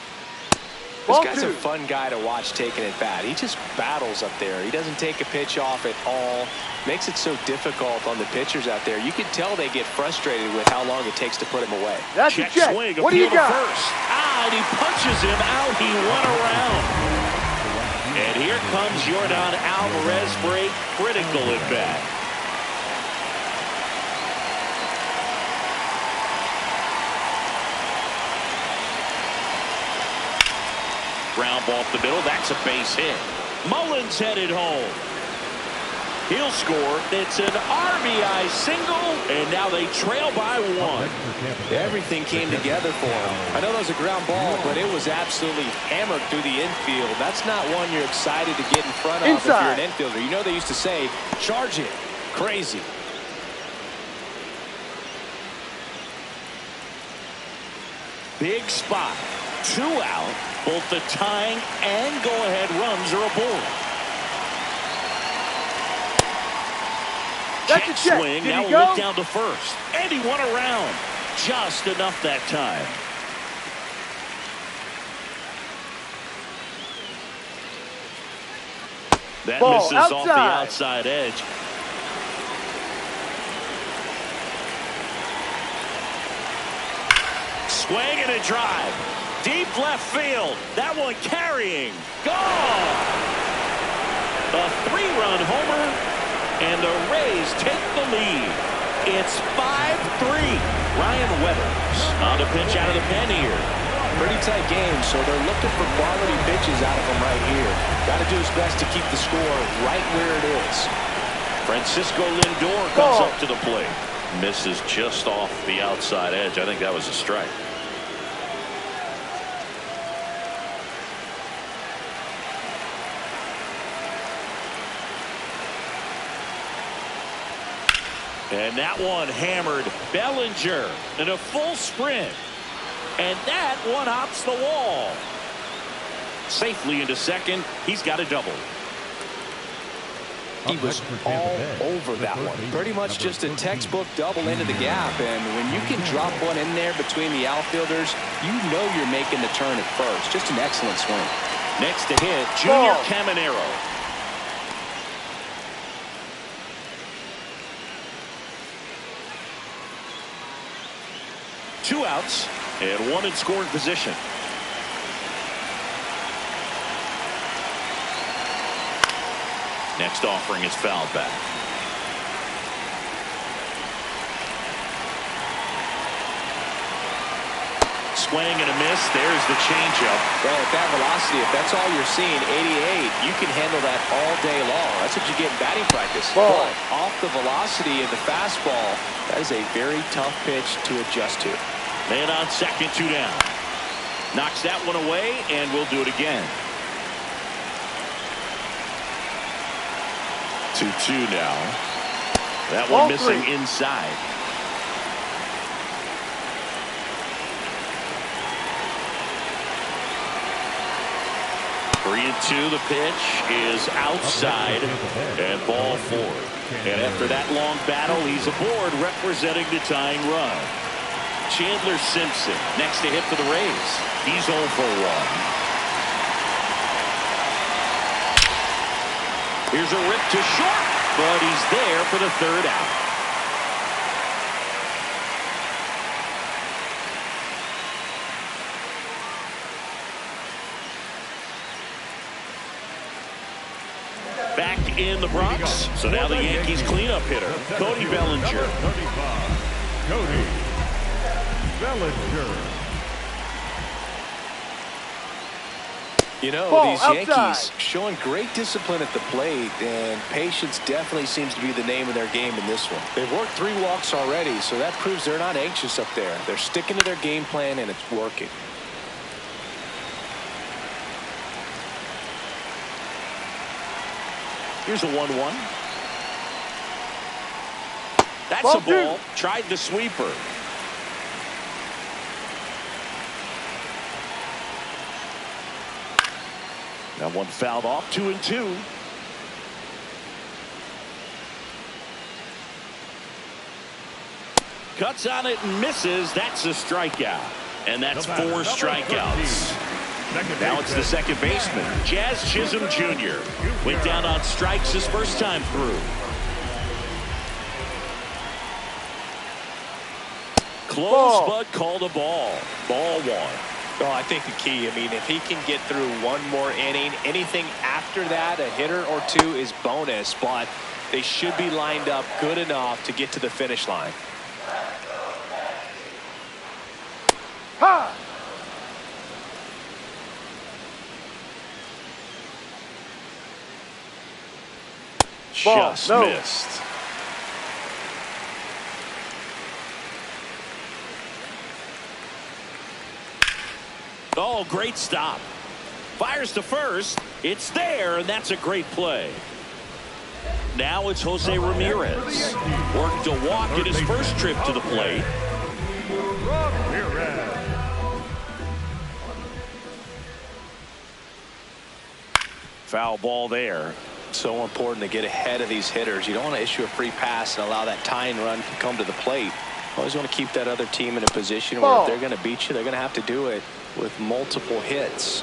This guy's a fun guy to watch taking at bat. He just battles up there. He doesn't take a pitch off at all. Makes it so difficult on the pitchers out there. You can tell they get frustrated with how long it takes to put him away. That's Check a check. swing. What do you got? First. And he punches him out. He won a round. And here comes Yordan Alvarez for a critical at bat. Ground ball up the middle. That's a base hit. Mullins headed home. He'll score. It's an RBI single, and now they trail by 1. Everything came together for him. I know that was a ground ball, but it was absolutely hammered through the infield. That's not one you're excited to get in front of if you're an infielder. You know they used to say, charge it. Crazy. Big spot. 2 out. Both the tying and go-ahead runs are aboard. That's a check. Swing. Did Now he we'll go? look down to first. And he won a round. Just enough that time. That Ball misses outside. off the outside edge. Swing and a drive. Deep left field. That one carrying. Gone. A 3-run homer. and the Rays take the lead. It's 5-3. Ryan Weathers on the pitch out of the pen here. Pretty tight game, so they're looking for quality pitches out of him right here. Got to do his best to keep the score right where it is. Francisco Lindor comes up to the plate. Misses just off the outside edge. I think that was a strike. And that one hammered Bellinger in a full sprint. And that one hops the wall. Safely into second. He's got a double. He was all over that one. Pretty much just a textbook double into the gap. And when you can drop one in there between the outfielders, you know you're making the turn at first. Just an excellent swing. Next to hit, Junior Caminero. Two outs and one in scoring position. Next offering is fouled back. Swing and a miss. There's the changeup. Well, at that velocity, if that's all you're seeing, 88, you can handle that all day long. That's what you get in batting practice. But off the velocity of the fastball, that is a very tough pitch to adjust to. Man on second, 2 down. Knocks that one away, and we'll do it again. 2-2 now. That one missing inside. Three and two. The pitch is outside and ball 4. And after that long battle, he's aboard representing the tying run. Chandler Simpson next to hit for the Rays. He's 0 for 1. Here's a rip to short, but he's there for the 3rd out. Back in the Bronx, so now the Yankees cleanup hitter, Cody Bellinger. 35, Cody Bellinger. You know, these Yankees showing great discipline at the plate, and patience definitely seems to be the name of their game in this one. They've worked 3 walks already, so that proves they're not anxious up there. They're sticking to their game plan, and it's working. Here's a 1-1. That's a ball. Tried the sweeper. That one fouled off. 2 and 2. Cuts on it and misses. That's a strikeout. And that's 4 strikeouts. Now it's the second baseman, Jazz Chisholm Jr. Went down on strikes his first time through. Close, but called a ball. Ball 1. Well, I think the key, I mean, if he can get through one more inning, anything after that, a hitter or 2 is bonus, but they should be lined up good enough to get to the finish line. Ha! Just missed. Oh, great stop. Fires to first. It's there, and that's a great play. Now it's Jose Ramirez. Worked a walk in his first trip to the plate. Foul ball there. So important to get ahead of these hitters. You don't want to issue a free pass and allow that tying run to come to the plate. Always want to keep that other team in a position where if they're going to beat you, they're going to have to do it with multiple hits.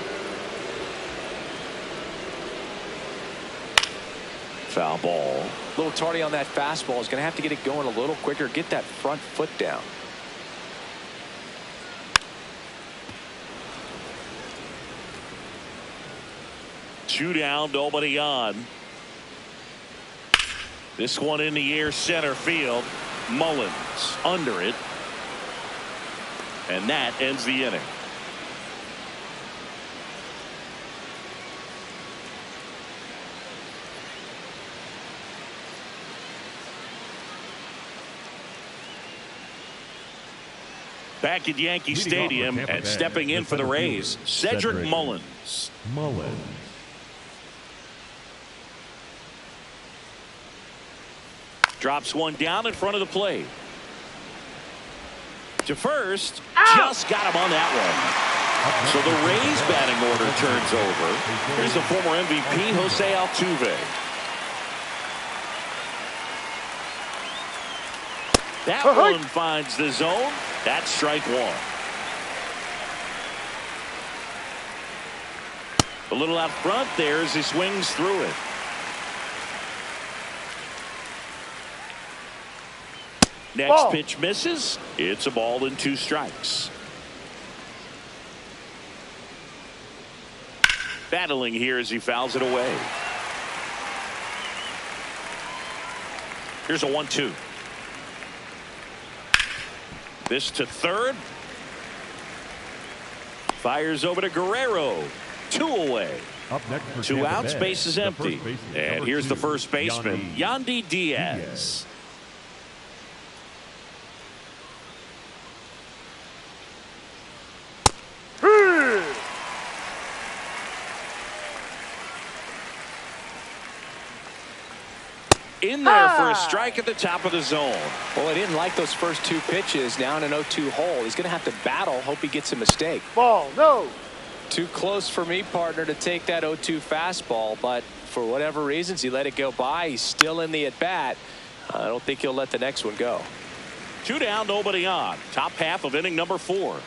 Foul ball. A little tardy on that fastball. Is going to have to get it going a little quicker. Get that front foot down. Two down, nobody on. This one in the air center field. Mullins under it. And that ends the inning. Back at Yankee Stadium and stepping in for the Rays, Cedric Mullins. Drops one down in front of the plate. To first, just got him on that one. So the Rays batting order turns over. Here's the former MVP, Jose Altuve. That one finds the zone. That's strike one. A little out front there as he swings through it. Next pitch misses. It's a ball and 2 strikes. Battling here as he fouls it away. Here's a 1-2. This to third. Fires over to Guerrero. 2 away. Up next for 2 Tampa outs, Bay, base is empty. And here's the first baseman, Yandy Diaz. In there for a strike at the top of the zone. Well, I didn't like those first 2 pitches. Now in an 0-2 hole. He's going to have to battle. Hope he gets a mistake. Ball, no. Too close for me, partner, to take that 0-2 fastball. But for whatever reasons, he let it go by. He's still in the at-bat. I don't think he'll let the next one go. 2 down, nobody on. Top half of inning number 4.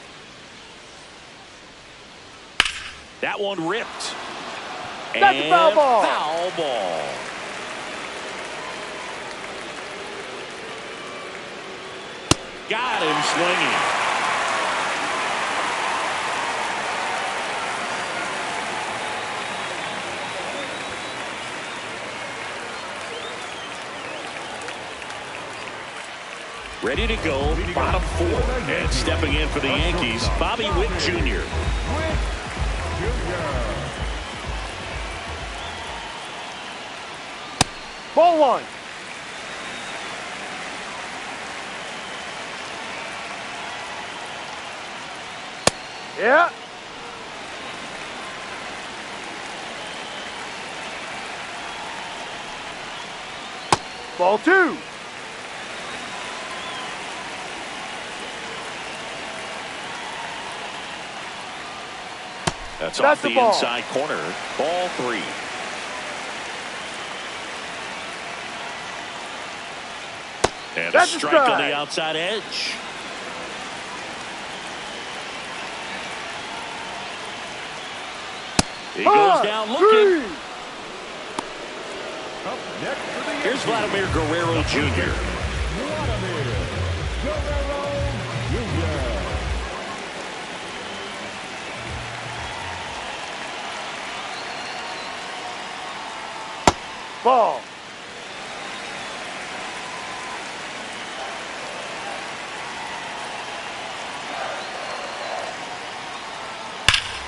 That one ripped. That's a foul ball. Foul ball. Got him swinging. Ready to go, bottom 4. And stepping in for the Yankees, Bobby Witt Jr. Ball 1. Yeah. Ball 2. That's off the inside corner. Ball 3. And a strike on the outside edge. He goes down looking. Here's Vladimir Guerrero Jr. Ball.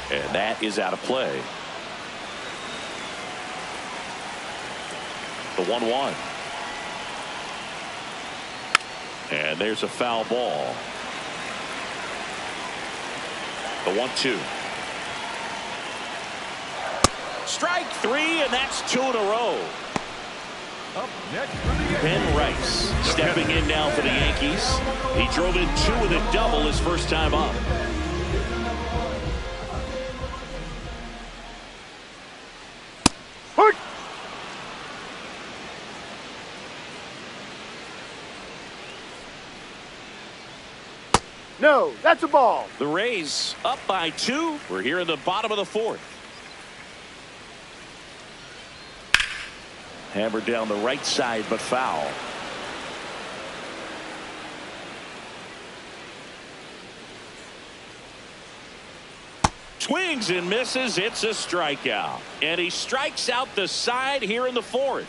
And that is out of play. The 1-1. And there's a foul ball. The 1-2. Strike 3, and that's 2 in a row. Up next for the Yankees, Ben Rice stepping in now for the Yankees. He drove in 2 with a double his first time up. No, that's a ball. The Rays up by 2. We're here in the bottom of the 4th. Hammered down the right side, but foul. Swings and misses. It's a strikeout. And he strikes out the side here in the 4th.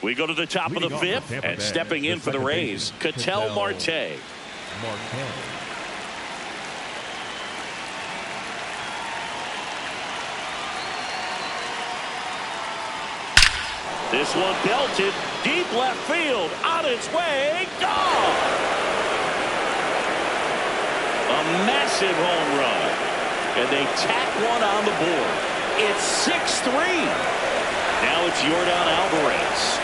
We go to the top of the fifth, and stepping in for the Rays, Ketel Marte. This one belted deep left field, on its way, gone! A massive home run, and they tack one on the board. It's 6-3. Now it's Yordan Alvarez.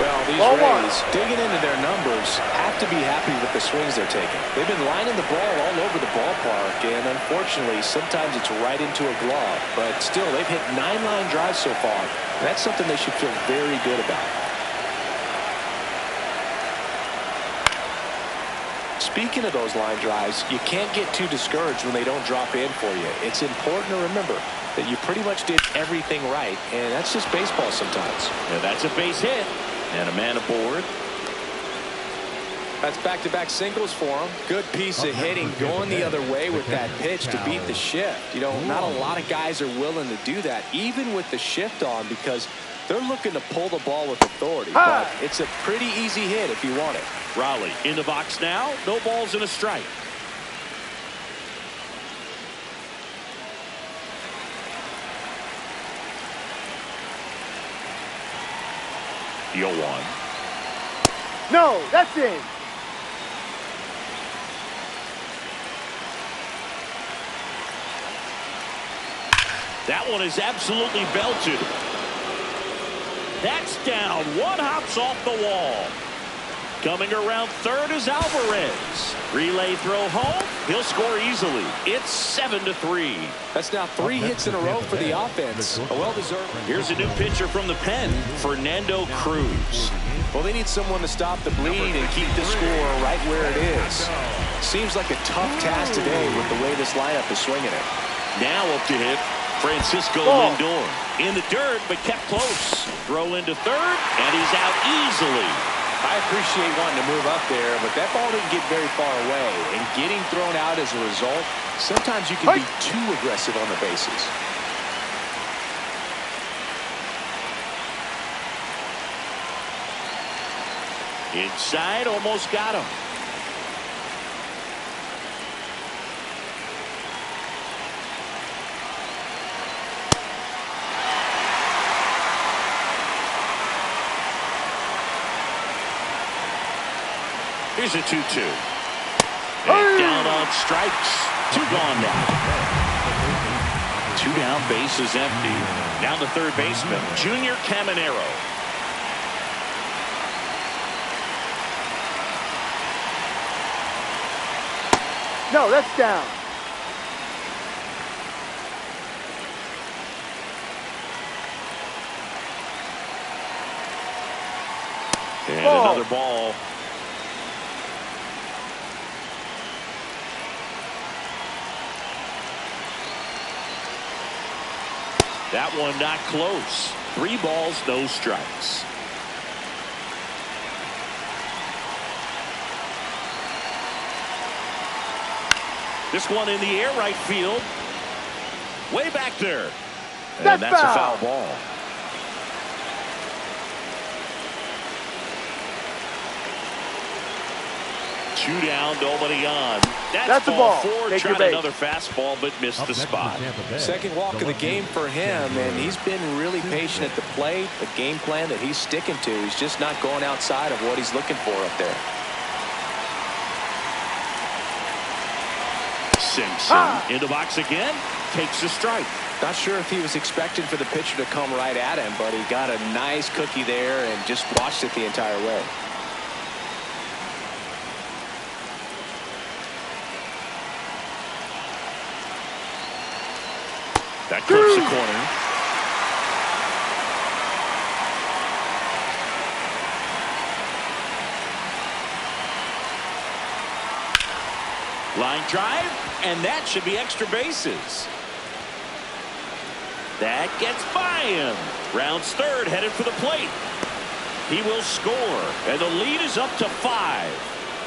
Well, these Rays, digging into their numbers, have to be happy with the swings they're taking. They've been lining the ball all over the ballpark, and unfortunately, sometimes it's right into a glove. But still, they've hit 9 line drives so far. That's something they should feel very good about. Speaking of those line drives, you can't get too discouraged when they don't drop in for you. It's important to remember that you pretty much did everything right, and that's just baseball sometimes. Yeah, that's a base hit. And a man aboard. That's back-to-back singles for him. Good piece of hitting going the other way with that pitch to beat the shift. You know, not a lot of guys are willing to do that, even with the shift on, because they're looking to pull the ball with authority. But it's a pretty easy hit if you want it. Raleigh in the box now. No balls and a strike. The 0-1. No, that's in. That one is absolutely belted. That's down. One hops off the wall. Coming around third is Alvarez. Relay throw home. He'll score easily. It's 7-3. That's now 3 hits in a row for the offense. A well-deserved. Here's a new pitcher from the pen, Fernando Cruz. Well, they need someone to stop the bleed and keep the score right where it is. Seems like a tough task today with the way this lineup is swinging it. Now up to hit, Francisco Lindor. In the dirt, but kept close. Throw into third, and he's out easily. I appreciate wanting to move up there, but that ball didn't get very far away. And getting thrown out as a result, sometimes you can be too aggressive on the bases. Inside, almost got him. Here's a 2-2. And down on strikes. 2 gone now. 2 down, base is empty. Down to third baseman, Junior Caminero. No, that's down. And another ball. That one not close. 3 balls, no strikes. This one in the air, right field. Way back there. And that's a foul ball. Two down, nobody on. That's ball 4. Tried another fastball, but missed the spot. Second walk of the game for him, and he's been really patient at the plate. The game plan that he's sticking to. He's just not going outside of what he's looking for up there. Simpson in the box again. Takes a strike. Not sure if he was expecting for the pitcher to come right at him, but he got a nice cookie there and just watched it the entire way. That clips the corner. Line drive, and that should be extra bases. That gets by him. Rounds third, headed for the plate. He will score, and the lead is up to 5.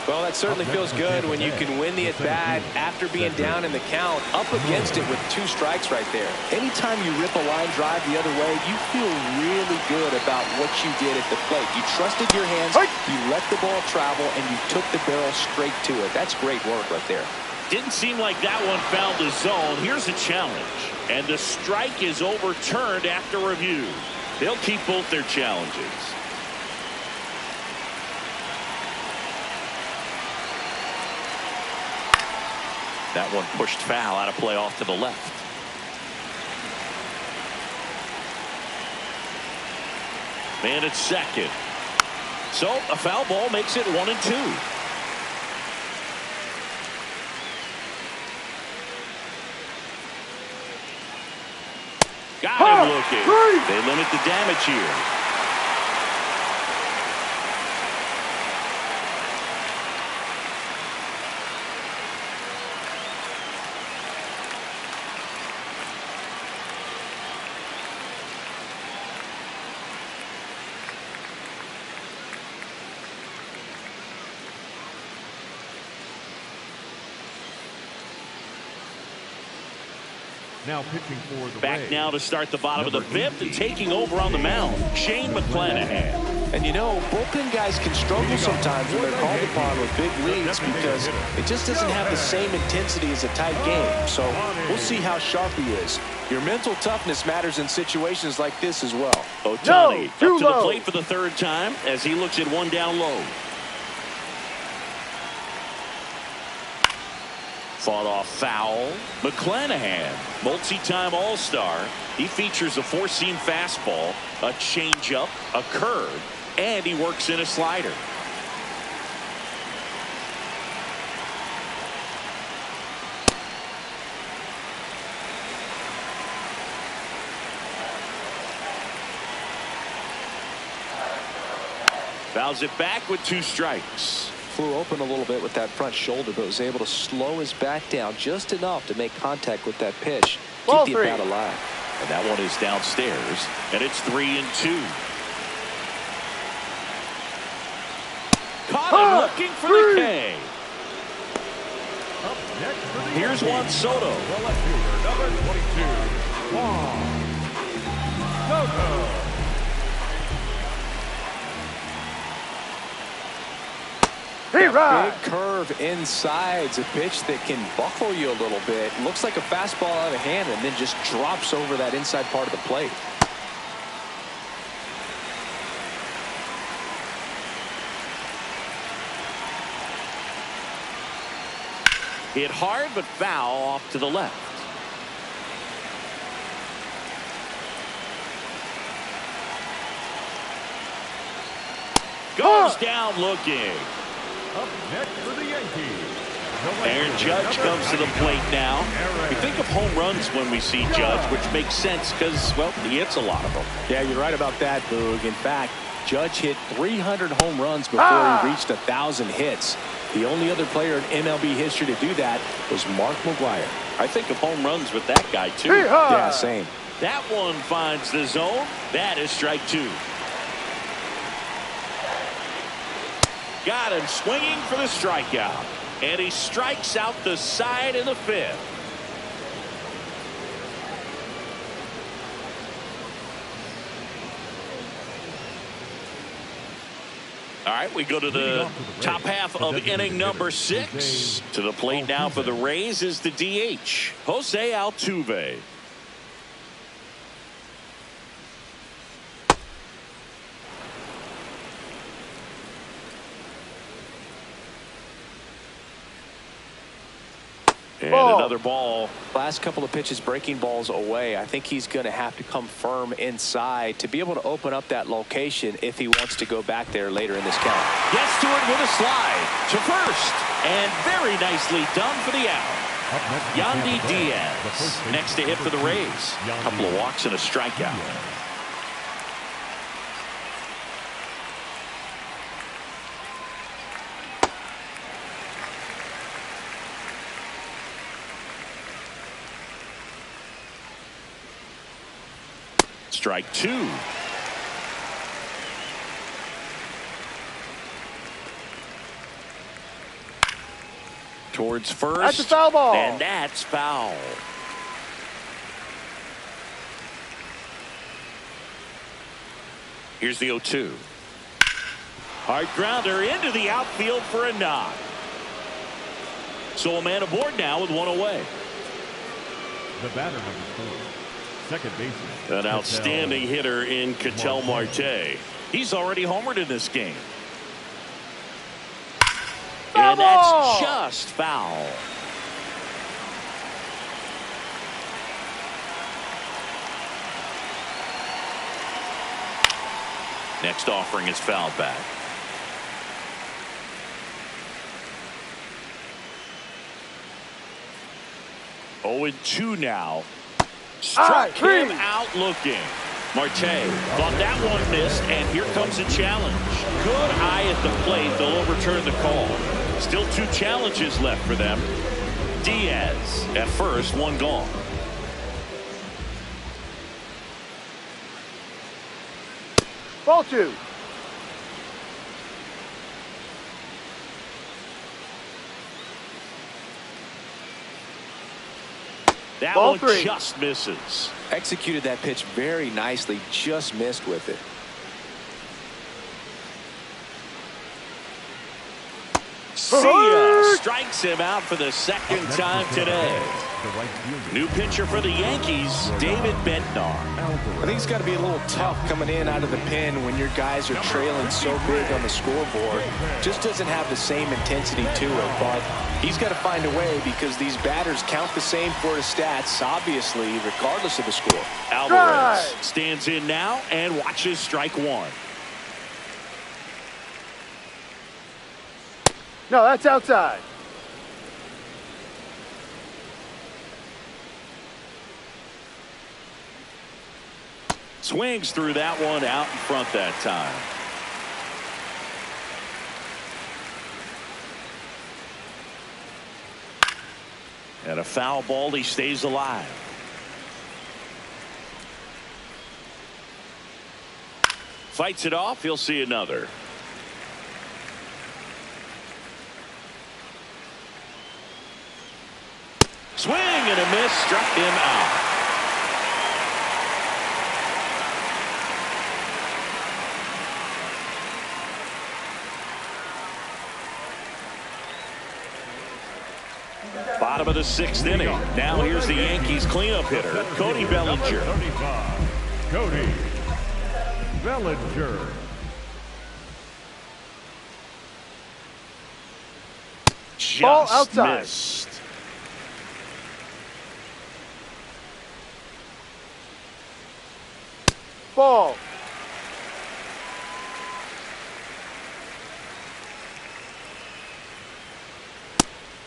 Well, that certainly feels good when you can win the at-bat after being down in the count, up against it with 2 strikes right there. Anytime you rip a line drive the other way, you feel really good about what you did at the plate. You trusted your hands, you let the ball travel, and you took the barrel straight to it. That's great work right there. Didn't seem like that one found the zone. Here's a challenge. And the strike is overturned after review. They'll keep both their challenges. That one pushed foul, out of play off to the left. Man at second. So a foul ball makes it 1-2. Got him looking. They limit the damage here. Now pitching for the Back Rays. now to start the bottom of the 5th and taking over on the mound, Shane McClanahan. And you know, bullpen guys can struggle sometimes when they're called upon with big leads because it just doesn't have the same intensity as a tight game. So we'll see how sharp he is. Your mental toughness matters in situations like this as well. Ohtani up to the plate for the 3rd time as he looks at one down low. Fought off foul. McClanahan, multi-time All-Star. He features a 4-seam fastball, a changeup, a curve, and he works in a slider. Fouls it back with 2 strikes. Flew open a little bit with that front shoulder, but was able to slow his bat down just enough to make contact with that pitch. Keep the bat alive. And that one is downstairs, and it's 3-2. Caught him looking for the K. Up next for the Here's Juan Soto. The left fielder, number 22, Juan Soto. Big curve inside. It's a pitch that can buckle you a little bit. Looks like a fastball out of hand and then just drops over that inside part of the plate. Hit hard but foul off to the left. Goes down looking. Up next for the Yankees. Aaron Judge comes to the plate now. We think of home runs when we see Judge, which makes sense because, well, he hits a lot of them. Yeah, you're right about that, Boog. In fact, Judge hit 300 home runs before he reached 1,000 hits. The only other player in MLB history to do that was Mark McGwire. I think of home runs with that guy, too. Yeah, same. That one finds the zone. That is strike 2. Got him swinging for the strikeout. And he strikes out the side in the 5th. All right, we go to the top half of inning number 6. To the plate now for the Rays is the DH, Jose Altuve. And another ball. Last couple of pitches breaking balls away. I think he's going to have to come firm inside to be able to open up that location if he wants to go back there later in this count. Gets to it with a slide to first. And very nicely done for the out. Yandy Diaz next to hit for the Rays. A couple of walks and a strikeout. Strike 2. towards first. That's a foul ball. And that's foul. Here's the 0-2. Hard grounder into the outfield for a knock. So a man aboard now with one away. The batter number 4, second baseman. An outstanding hitter in Ketel Marte. He's already homered in this game. And that's just foul. Next offering is fouled back. Oh, 2 now. Struck him out looking. Marte thought that one missed, and here comes a challenge. Good eye at the plate. They'll overturn the call. Still 2 challenges left for them. Diaz at first, 1 gone. Ball 2. That Ball one 3. just misses. Executed that pitch very nicely, just missed with it. Sia strikes him out for the second time today. New pitcher for the Yankees, David Bednar. I think it's got to be a little tough coming in out of the pen when your guys are trailing so big on the scoreboard. Just doesn't have the same intensity to it, but he's got to find a way because these batters count the same for his stats, obviously, regardless of the score. Alvarez stands in now and watches strike 1. No, that's outside. Swings through that one out in front that time. And a foul ball, he stays alive. Fights it off, he'll see another. Swing and a miss, struck him out. Bottom of the 6th inning. Now here's the Yankees cleanup hitter, Cody Bellinger. 35, Cody Bellinger. Ball Just outside. missed. Ball.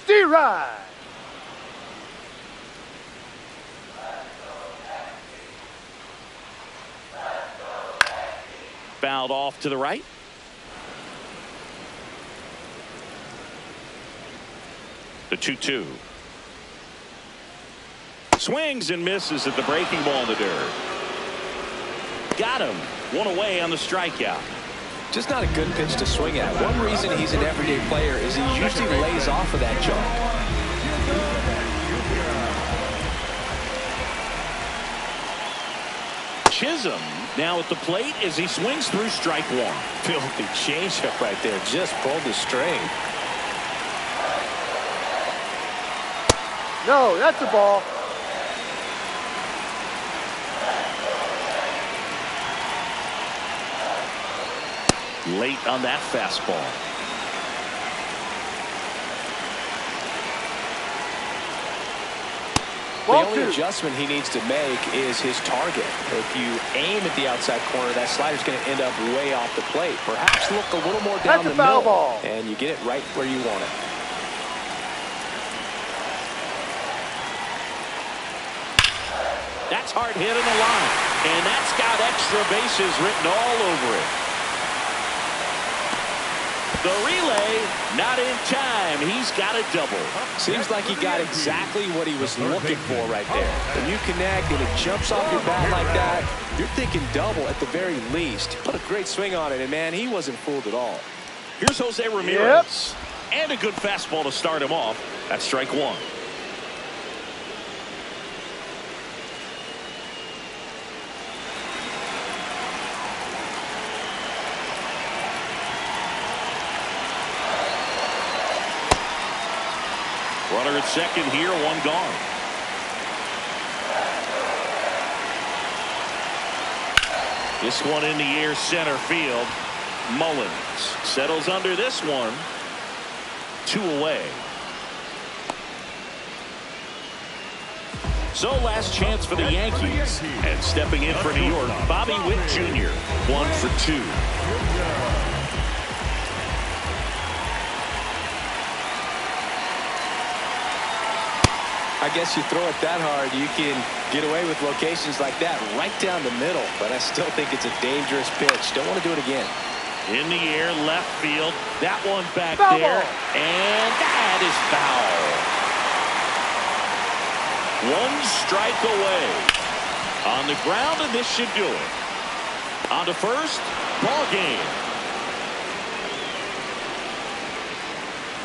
D-Ride. Fouled off to the right. The 2-2. Swings and misses at the breaking ball in the dirt. Got him. 1 away on the strikeout. Just not a good pitch to swing at. One reason he's an everyday player is he usually lays off of that jump. Chisholm now at the plate as he swings through strike 1. Filthy changeup right there. Just pulled the string. No, that's a ball. Late on that fastball. The only adjustment he needs to make is his target. If you aim at the outside corner, that slider's going to end up way off the plate. Perhaps look a little more down the middle, and you get it right where you want it. That's hard hit in the line, and that's got extra bases written all over it. The relay not in time. He's got a double. Seems like he got exactly what he was looking for right there. When you connect and it jumps off your bat like that, you're thinking double at the very least. Put a great swing on it, and man, he wasn't fooled at all. Here's Jose Ramirez. And a good fastball to start him off. That's strike one. Runner at second here, one gone. This one in the air, center field. Mullins settles under this one. 2 away. So last chance for the Yankees. And stepping in for New York, Bobby Witt Jr. 1 for 2. I guess you throw it that hard, you can get away with locations like that right down the middle. But I still think it's a dangerous pitch. Don't want to do it again. In the air, left field. That one back Foul there. ball. And that is foul. 1 strike away. On the ground, and this should do it. On to first, ball game.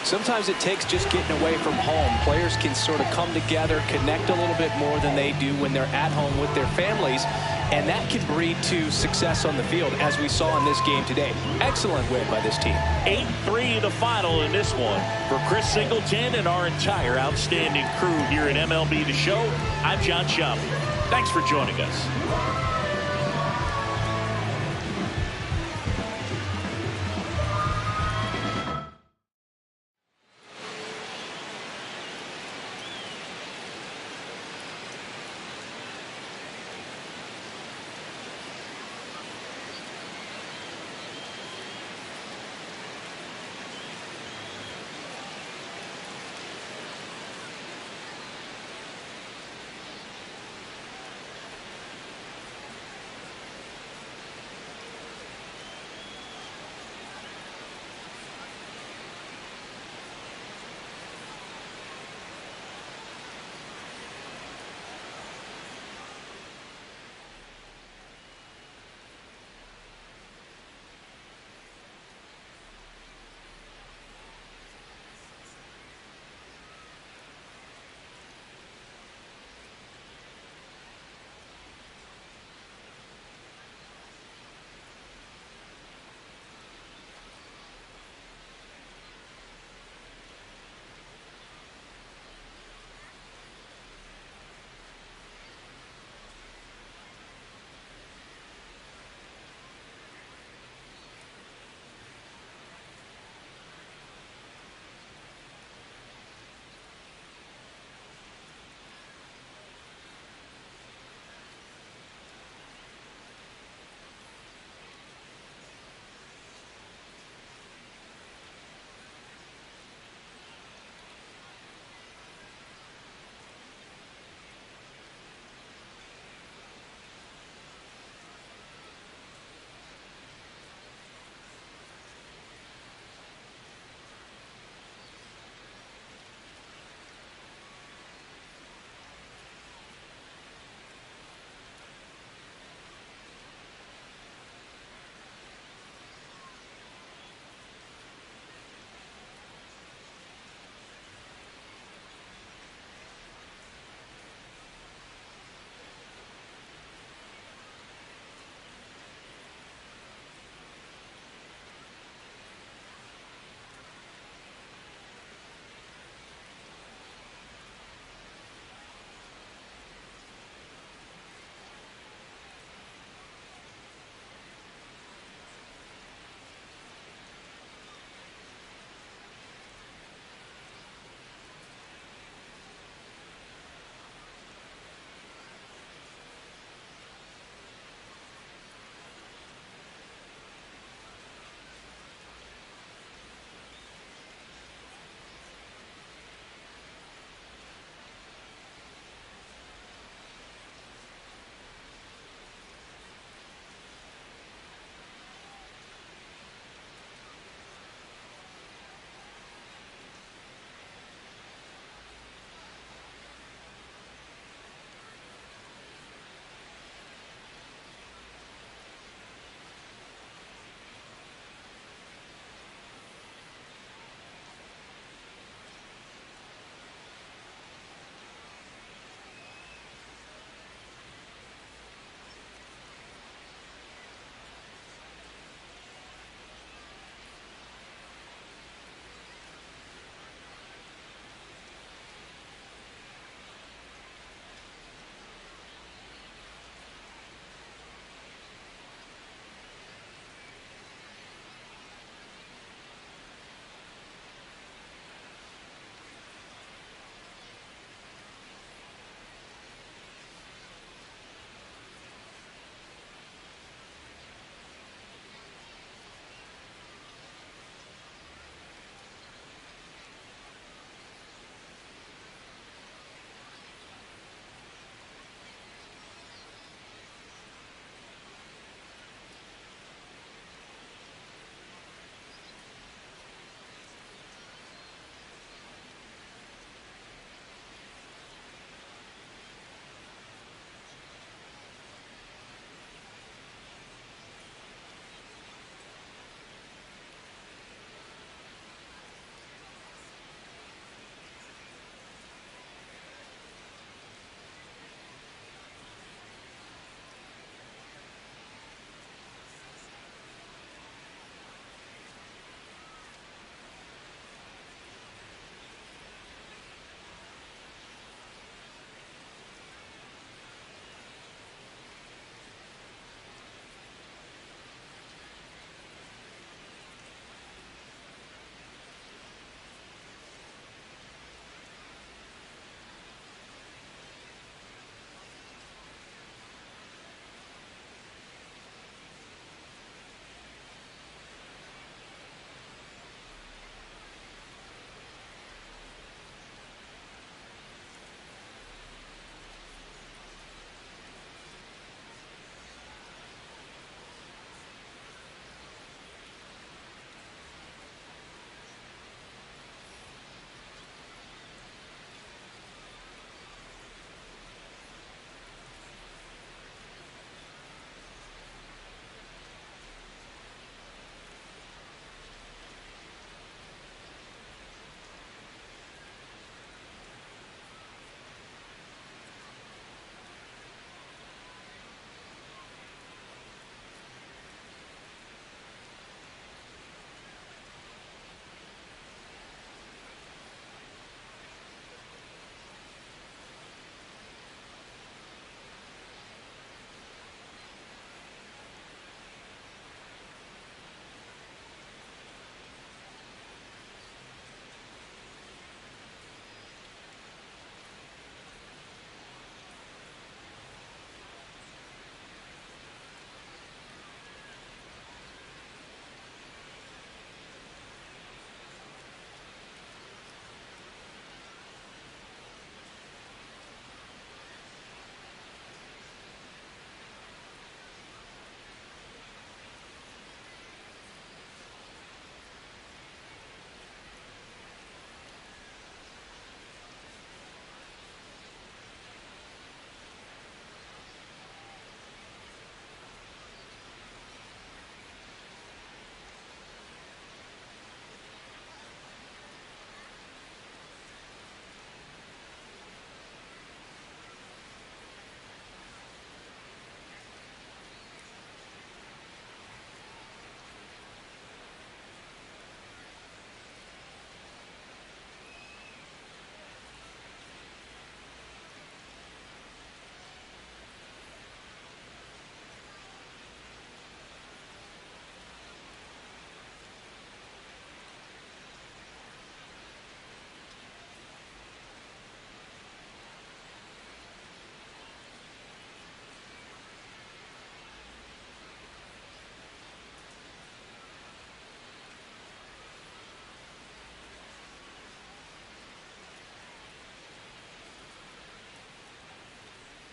Sometimes it takes just getting away from home. Players can sort of come together, connect a little bit more than they do when they're at home with their families. And that can breed to success on the field, as we saw in this game today. Excellent win by this team. 8-3 the final in this one. For Chris Singleton and our entire outstanding crew here at MLB The Show, I'm John Sciambi. Thanks for joining us.